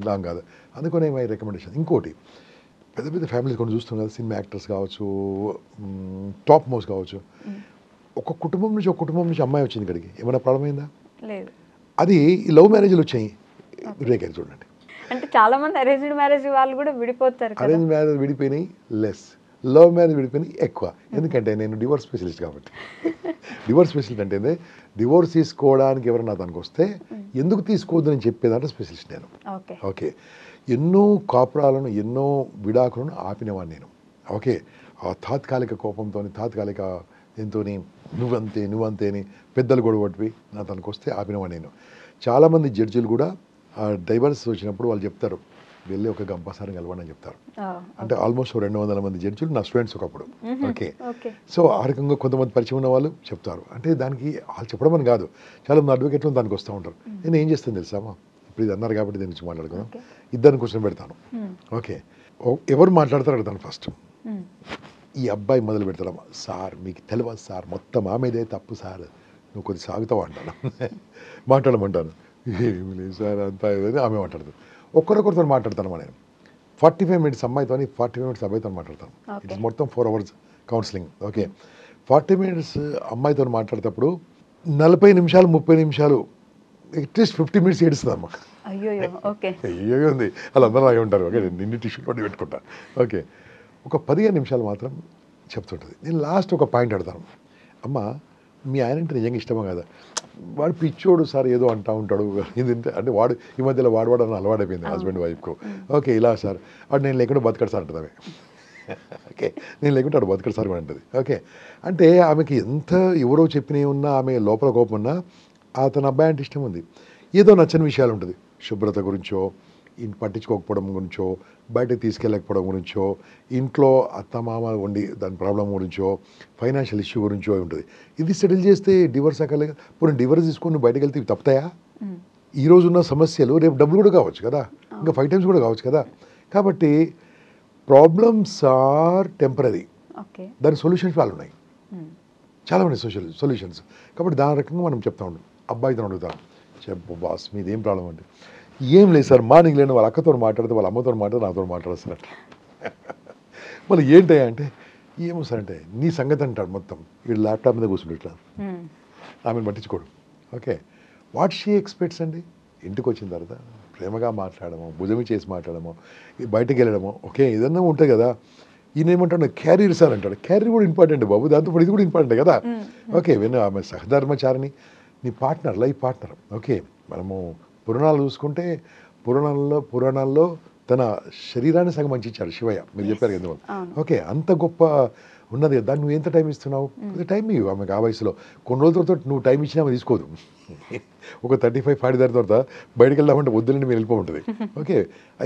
లాంగ్ కాదు. అందుకనే మై రికమెండేషన్. ఇంకోటి, పెద్ద పెద్ద ఫ్యామిలీస్ కొన్ని చూస్తాం కదా, సినిమా యాక్టర్స్ కావచ్చు, టాప్ మోస్ట్ కావచ్చు, ఒక కుటుంబం నుంచి అమ్మాయి వచ్చింది ఇక్కడికి, ఏమైనా ప్రాబ్లం అయిందా? లేదు. అది ఈ లవ్ మ్యారేజ్లు వచ్చాయి, బ్రేక్ అయ్యి చూడండి. అంటే చాలా మంది అరేంజ్డ్ మ్యారేజ్ వాళ్ళు కూడా విడిపోతారు. అరేంజ్ మ్యారేజ్ విడిపోయినాయి లెస్, లవ్ మ్యారేజ్ విడిపోయినాయి ఎక్కువ. ఎందుకంటే నేను డివోర్స్ స్పెషలిస్ట్ కాబట్టి. డివోర్స్ స్పెషలిస్ట్ అంటే డివోర్స్ తీసుకోవడానికి ఎవరైనా దానికి వస్తే ఎందుకు తీసుకోవద్దు అని చెప్పేదంటే స్పెషలిస్ట్ నేను. ఓకే, ఎన్నో కాపురాలను, ఎన్నో విడాకులను ఆపినవాడిని నేను. ఓకే, ఆ తాత్కాలిక కోపంతో, తాత్కాలిక దీంతో నువ్వంతే అని పెద్దలు గొడవటివి నా తనకు వస్తే ఆపినవాడిని నేను. చాలామంది జడ్జిలు కూడా ఆ డైవర్స్ వచ్చినప్పుడు వాళ్ళు చెప్తారు, వెళ్ళి ఒక గంపసారి కలవండి అని చెప్తారు. అంటే ఆల్మోస్ట్ 200 మంది జడ్జిలు నా స్టూడెంట్స్ ఒకప్పుడు. ఓకే, సో ఆ రకంగా కొంతమంది పరిచయం ఉన్న వాళ్ళు చెప్తారు. అంటే దానికి వాళ్ళు చెప్పడం అని కాదు, చాలా మంది అడ్వకేట్లు దానికి వస్తూ ఉంటారు. నేను ఏం చేస్తాను తెలుసామా, ఇప్పుడు ఇది అన్నారు కాబట్టి దీని నుంచి మాట్లాడుకుందాం. ఇద్దరిని క్వశ్చన్ పెడతాను. ఓకే, ఎవరు మాట్లాడతారు అడుగుతాను ఫస్ట్. ఈ అబ్బాయి మొదలు పెడతాడమ్మా, సార్ మీకు తెలియదు సార్, మొత్తం ఆమెదే తప్పు సార్, నువ్వు కొద్ది సాగుతావు అంటాను. మాట్లాడమంటాను, ఏమి లేదు సార్ అంతా ఏదని ఆమె మాట్లాడతాను. ఒకరికొకరితో మాట్లాడతాను నేను. 45 minutes అమ్మాయితో, 45 minutes అబ్బాయితో మాట్లాడతాను. ఇట్స్ మొత్తం 4 hours కౌన్సిలింగ్. ఓకే, 40 minutes అమ్మాయితో మాట్లాడేటప్పుడు 40 నిమిషాలు 30 నిమిషాలు అట్లీస్ట్ 50 minutes ఏడుస్తుందమ్మా. అయ్యో ఉంది, వాళ్ళందరూ అలాగే ఉంటారు. ఓకే, నిన్ను టిష్యూ పట్టి పెట్టుకుంటా. ఓకే, ఒక 15 నిమిషాలు మాత్రం చెప్తుంటుంది. నేను లాస్ట్ ఒక పాయింట్ అడతాను, అమ్మ మీ ఆయన అంటే నిజంగా ఇష్టమా కదా? వాడు పిచ్చోడు సార్ ఏదో అంటూ ఉంటాడు, ఏంటంటే అంటే వాడు ఈ మధ్యలో వాడని అలవాడైపోయింది హస్బెండ్ వైఫ్కు. ఓకే, ఇలా సార్ వాడు నేను లేకుండా బతకడు సార్ అంటుంది ఆమె. ఓకే, నేను లేకుంటే వాడు బతకడు సార్ కూడా అంటుంది. ఓకే, అంటే ఆమెకి ఎంత ఎవరో చెప్పినవి ఉన్నా, ఆమె లోపల కోపం ఉన్నా అతను అబ్బాయి అంటే ఇష్టం ఉంది. ఏదో నచ్చని విషయాలు ఉంటుంది, శుభ్రత గురించో, పట్టించుకోకపోవడం గురించో, బయటకు తీసుకెళ్ళకపోవడం గురించో, ఇంట్లో అత్తమామ ఉండి దాని ప్రాబ్లం గురించో, ఫైనాన్షియల్ ఇష్యూ గురించో ఉంటుంది. ఇది సెటిల్ చేస్తే డివోర్స్ అక్కర్లేక, ఇప్పుడు డివోర్స్ తీసుకొని బయటకు వెళ్తే ఇవి తప్పుతాయా? ఈరోజు ఉన్న సమస్యలు రేపు డబ్బులు కూడా కావచ్చు కదా, ఇంకా 5 times కూడా కావచ్చు కదా. కాబట్టి ప్రాబ్లమ్స్ ఆర్ టెంపరీ, దాని సొల్యూషన్స్ వాళ్ళు ఉన్నాయి, చాలామంది సొల్యూషన్స్. కాబట్టి దాని రకంగా మనం చెప్తా ఉంటాం. అబ్బాయితో అడుగుతాం, చెప్పు బాస్ మీది ఏం ప్రాబ్లం అంటే, ఏం లేదు సార్, మార్నింగ్ లేని వాళ్ళ అక్కతో మాట్లాడితే, వాళ్ళ అమ్మతో మాట్లాడితే నాతో మాట్లాడుతున్నారు. మళ్ళీ ఏంటయ్యా అంటే ఏమో సార్ అంటే నీ సంగతి అంటాడు మొత్తం వీడు ల్యాప్టాప్ మీద కూర్చుంటే ఇట్లా ఆమెను పట్టించుకోడు. ఓకే, వాట్ షీ ఎక్స్పెక్ట్స్ అండి, ఇంటికి వచ్చిన తర్వాత ప్రేమగా మాట్లాడము, భుజమి చేసి మాట్లాడము, బయటకు వెళ్ళడము, ఓకే ఏదన్నా ఉంటుంది కదా. ఈయన ఏమంటాడు క్యారియర్ సార్ అంటాడు. క్యారియర్ కూడా ఇంపార్టెంట్ బాబు, దాంతో ఇది కూడా ఇంపార్టెంట్ కదా. ఓకే, విను ఆమె సహధర్మచారిని, నీ పార్ట్నర్, లైఫ్ పార్ట్నర్. ఓకే, మనము పురాణాలు చూసుకుంటే పురాణాల్లో తన శరీరాన్ని సగం మంచి ఇచ్చాడు శివయ్య, మీరు చెప్పారు కదా. ఓకే, అంత గొప్ప ఉన్నది, దాన్ని నువ్వు ఎంత టైం ఇస్తున్నావు? టైం ఇవ్వు ఆమెకు. ఆ వయసులో కొన్ని రోజులతో నువ్వు టైం ఇచ్చినా ఆమె తీసుకోదు. ఒక 35-40 దాని తర్వాత బయటకు వెళ్దామంటే వద్దులండి మీరు వెళ్ళిపోతుంది. ఓకే,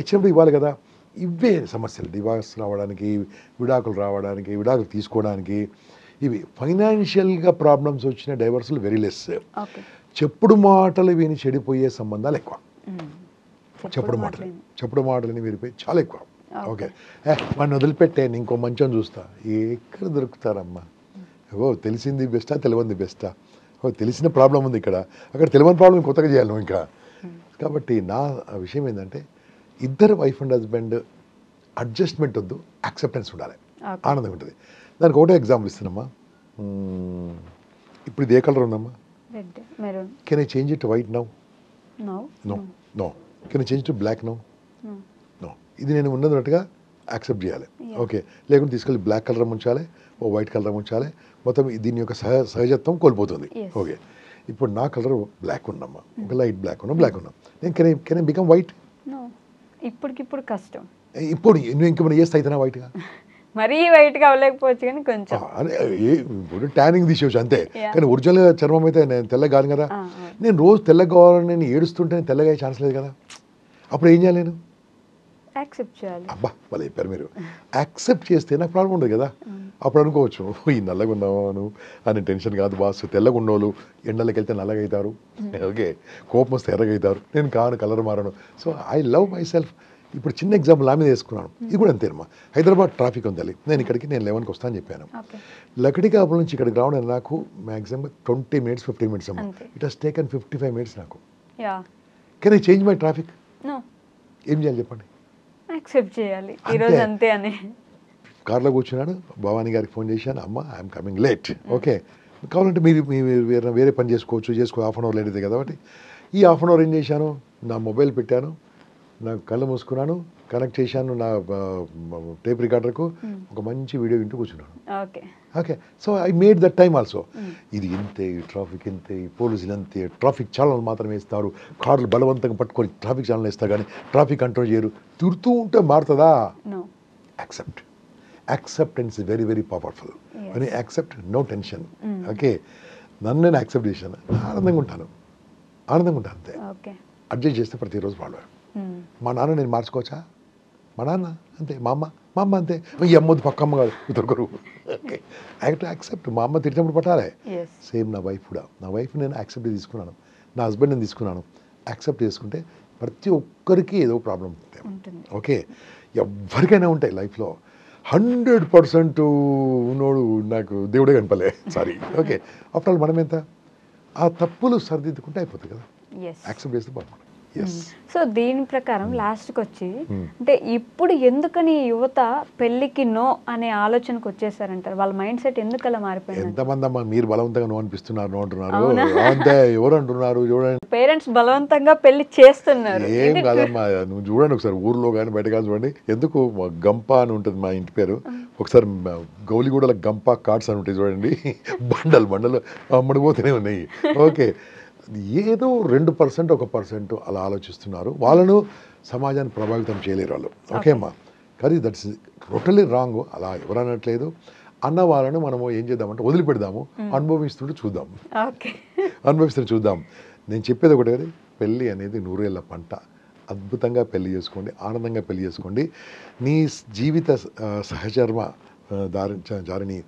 ఇచ్చినప్పుడు ఇవ్వాలి కదా. ఇవే సమస్యలు, డివార్స్ రావడానికి, విడాకులు రావడానికి, విడాకులు తీసుకోవడానికి, ఇవి ఫైనాన్షియల్గా ప్రాబ్లమ్స్ వచ్చిన డైవర్సులు వెరీ లెస్. చెప్పుడు మాటలు విని చెడిపోయే సంబంధాలు ఎక్కువ. చెప్పుడు మాటలని విరిపోయి చాలా ఎక్కువ. ఓకే, వాడిని వదిలిపెట్టే ఇంకో మంచం చూస్తా. ఎక్కడ దొరుకుతారమ్మా? ఓ తెలిసింది బెస్టా, తెలియంది బెస్టా? ఓ తెలిసిన ప్రాబ్లం ఉంది ఇక్కడ, అక్కడ తెలియని ప్రాబ్లం కొత్తగా చేయాలి నువ్వు ఇంకా. కాబట్టి నా విషయం ఏంటంటే ఇద్దరు వైఫ్ అండ్ హస్బెండ్ అడ్జస్ట్మెంట్ వద్దు, యాక్సెప్టెన్స్ ఉండాలి, ఆనందం ఉంటుంది. దానికి ఒకటే ఎగ్జాంపుల్ ఇస్తున్నామ్మా. ఇప్పుడు ఇది ఏ కలర్ ఉందమ్మా? Can I change it white now? No. No. Can I change it black now? No. ఇది నేను ఉన్నట్టుగా యాక్సెప్ట్ చేయాలి. ఓకే, లేకుంటే తీసుకెళ్ళి బ్లాక్ కలర్ ఉంచాలి, ఓ వైట్ కలర్ ఉంచాలి, మొత్తం దీని యొక్క సహజత్వం కోల్పోతుంది. ఓకే, ఇప్పుడు నా కలర్ బ్లాక్ ఉన్నమ్మా, ఒక లైట్ బ్లాక్ ఉన్నాం, నేను కెన్ ఐ బికమ్ వైట్? ఇప్పటికిప్పుడు కష్టం. ఇప్పుడు నువ్వు ఇంకేమైనా చేస్తా అవుతున్నా వైట్గా? మరీ వైట్గా అవ్వలేకపోవచ్చు కానీ కొంచెం ఇప్పుడు ట్యానింగ్ తీసేవచ్చు అంతే. కానీ ఒరిజినల్ చర్మం అయితే నేను తెల్లగా కాదు కదా. నేను రోజు తెల్లగా కావాలని నేను ఏడుస్తుంటే నేను తెల్లగా అయ్యే ఛాన్స్ లేదు కదా. అప్పుడు ఏం చేయాలి నేను? యాక్సెప్ట్ చేయాలి. అబ్బా వాళ్ళు చెప్పారు మీరు. యాక్సెప్ట్ చేస్తే నాకు ప్రాబ్లం ఉండదు కదా. అప్పుడు అనుకోవచ్చు ఈ నల్లగా ఉన్నాను అని టెన్షన్ కాదు బాస్, తెల్లగా ఉన్నోళ్ళు ఎండలకు వెళ్తే నల్లగా అవుతారు, ఓకే కోపం వస్తే ఎర్రగా అవుతారు, నేను కాను కలర్ మారను. So I love myself. ఇప్పుడు చిన్న ఎగ్జాంపుల్ నా మీద వేసుకున్నాను, ఇది కూడా అంతేనమ్మా. హైదరాబాద్ ట్రాఫిక్ ఉంది, నేను 11కి వస్తాను అని చెప్పాను. లకడికాపుల నుంచి ఇక్కడికి రావడం నాకు మ్యాక్సిమం 20 minutes 15 minutes అమ్మా. ఇట్ హస్ టేకన్ 55 minutes నాకు. Can I change my traffic? ఏం చేయాలి చెప్పండి? యాక్సెప్ట్ చేయాలి, ఈరోజు అంతే అని. కార్లో కూర్చున్నాడు, భవానీ గారికి ఫోన్ చేశాను, అమ్మ ఐఎమ్ కమింగ్ లేట్. ఓకే, కావాలంటే మీరు వేరే పని చేసుకో, హాఫ్ అన్ అవర్ లేట్ అవుతుంది కదా. కాబట్టి ఈ హాఫ్ అన్ అవర్ ఏం చేశాను, నా మొబైల్ పెట్టాను, నా కళ్ళు మూసుకున్నాను, కనెక్ట్ చేశాను నా టేప్ రికార్డర్కు, ఒక మంచి వీడియో వింటూ కూర్చున్నాను. Okay, so I made that time also. ఇది ఇంతే, ఈ ట్రాఫిక్ ఇంతే, ఈ పోలీసులు అంతే, ట్రాఫిక్ ఛానల్ మాత్రమే ఇస్తారు, కార్లు బలవంతంగా పట్టుకొని ట్రాఫిక్ ఛానల్ ఇస్తారు కానీ ట్రాఫిక్ కంట్రోల్ చేయరు. తిరుగుతూ ఉంటే మారుతుందా? Acceptance very very powerful. అని యాక్సెప్ట్, నో టెన్షన్. ఓకే, నన్ను నేను యాక్సెప్ట్ చేశాను, ఆనందంగా ఉంటాను అంతే. అడ్జస్ట్ చేస్తే ప్రతిరోజు వాళ్ళు. మా నాన్న నేను మార్చుకోవచ్చా? మా నాన్న అంతే, మా అమ్మ అంతే. ఈ అమ్మది పక్కమ్మ కాదు, దొరకరు. Okay, I to accept. మా అమ్మ తిట్టినప్పుడు పట్టాలి. సేమ్ నా వైఫ్ కూడా, నా వైఫ్ నేను యాక్సెప్ట్ తీసుకున్నాను, నా హస్బెండ్ నేను తీసుకున్నాను. యాక్సెప్ట్ చేసుకుంటే ప్రతి ఒక్కరికి ఏదో ప్రాబ్లం ఉంటుంది. ఓకే, ఎవరికైనా ఉంటాయి లైఫ్లో. 100% ఉన్నోడు నాకు దేవుడే కనపలే, సారీ. ఓకే, ఆఫ్టర్ ఆల్ మనం ఎంత ఆ తప్పులు సరిదిద్దుకుంటే అయిపోతుంది కదా. యాక్సెప్ట్ చేస్తే బాగుంటుంది. సో దీని ప్రకారం లాస్ట్కి వచ్చి అంటే ఇప్పుడు ఎందుకని యువత పెళ్లికి నో అనే ఆలోచనకు వచ్చేసారంటారు? వాళ్ళ మైండ్ సెట్ ఎందుకు అలా మారిపోయింది? ఎంతమంది అమ్మా మీరు బలవంతంగా నో అనిపిస్తున్నారు, నో అంటున్నారు, అంతే. ఎవరు అంటున్నారు చూడండి, పేరెంట్స్ బలవంతంగా పెళ్లి చేస్తున్నారు. ఏం కాదమ్మా, నువ్వు చూడండి ఒకసారి, ఊర్లో కానీ బయట కానీ చూడండి. ఎందుకు గంప అని ఉంటుంది మా ఇంటి పేరు, ఒకసారి గౌలిగూడల గంప కార్డ్స్ అని ఉంటాయి చూడండి, బండలు అమ్మడిపోతూనే ఉన్నాయి. ఓకే, ఏదో 2% 1% అలా ఆలోచిస్తున్నారు. వాళ్ళను సమాజాన్ని ప్రభావితం చేయలేరు వాళ్ళు. ఓకే అమ్మా, కానీ దట్స్ టోటలీ రాంగ్. అలా ఎవరు అనట్లేదు. అన్న వాళ్ళను మనము ఏం చేద్దామంటే వదిలిపెడదాము, అనుభవిస్తుంటే చూద్దాం. నేను చెప్పేది ఒకటి, పెళ్ళి అనేది 100 ఏళ్ళ పంట. అద్భుతంగా పెళ్లి చేసుకోండి, ఆనందంగా పెళ్లి చేసుకోండి. నీ జీవిత సహచర్మ జారిని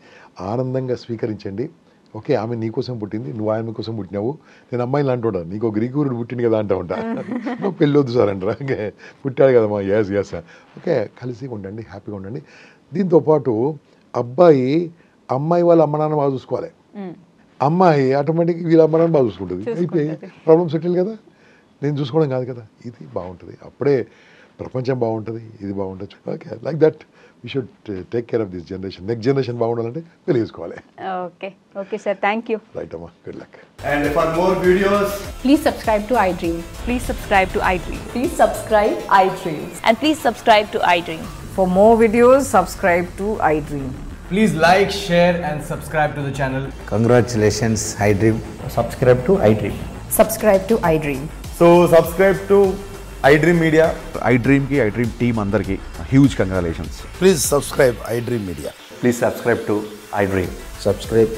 ఆనందంగా స్వీకరించండి. ఓకే, ఆమె నీకోసం పుట్టింది, నువ్వు ఆమె కోసం పుట్టినావు. నేను అమ్మాయిని అంటుంటా, నీకు గ్రీకుడు పుట్టింది కదా అంటూ ఉంటా. నువ్వు పెళ్ళి వద్దు సార్ అంటారా? ఓకే, పుట్టాడు కదమ్మా, ఎస్. ఓకే, కలిసి ఉండండి, హ్యాపీగా ఉండండి. దీంతోపాటు అమ్మాయి వాళ్ళ అమ్మ నాన్న బాగా చూసుకోవాలి, అమ్మాయి ఆటోమేటిక్గా వీళ్ళ అమ్మ నాన్న బాగా చూసుకుంటుంది. అయితే ప్రాబ్లమ్ సెటిల్ కదా. నేను చూసుకోవడం కాదు కదా, ఇది బాగుంటుంది. అప్పుడే ప్రపంచం బాగుంటుంది, ఇది బాగుంటుంది. Okay, like that we should take care of this generation. Next generation బాగుండాలంటే తెలియజేసుకోవాలి. Okay sir, thank you. Right అమ్మా, good luck. And for more videos, Please subscribe to iDream. Please subscribe to iDream. Please subscribe iDream. And please subscribe to iDream. For more videos, subscribe to iDream. please like, share and subscribe to the channel. Congratulations, iDream. Subscribe to iDream. Subscribe to iDream. So subscribe to iDream Media. iDream ki iDream team andarki huge congratulations. Please subscribe iDream Media. Please subscribe to iDream. Subscribe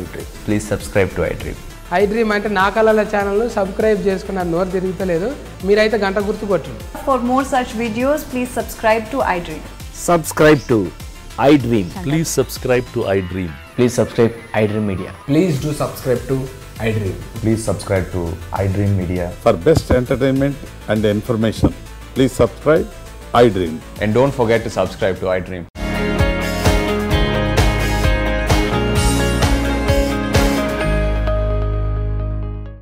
iDream. Please subscribe to iDream. iDream అంటే నా కళల ఛానల్ సబ్స్క్రైబ్ చేసుకున్న నోరు తిరుగుతలేదు, మీరైతే గంట గుర్తు కొట్టండి. For more such videos, please subscribe to iDream. Subscribe to iDream. Please subscribe to iDream. Please subscribe iDream Media. Please do subscribe to iDream. Please subscribe to iDream Media. For best entertainment and information, please subscribe iDream. And don't forget to subscribe to iDream.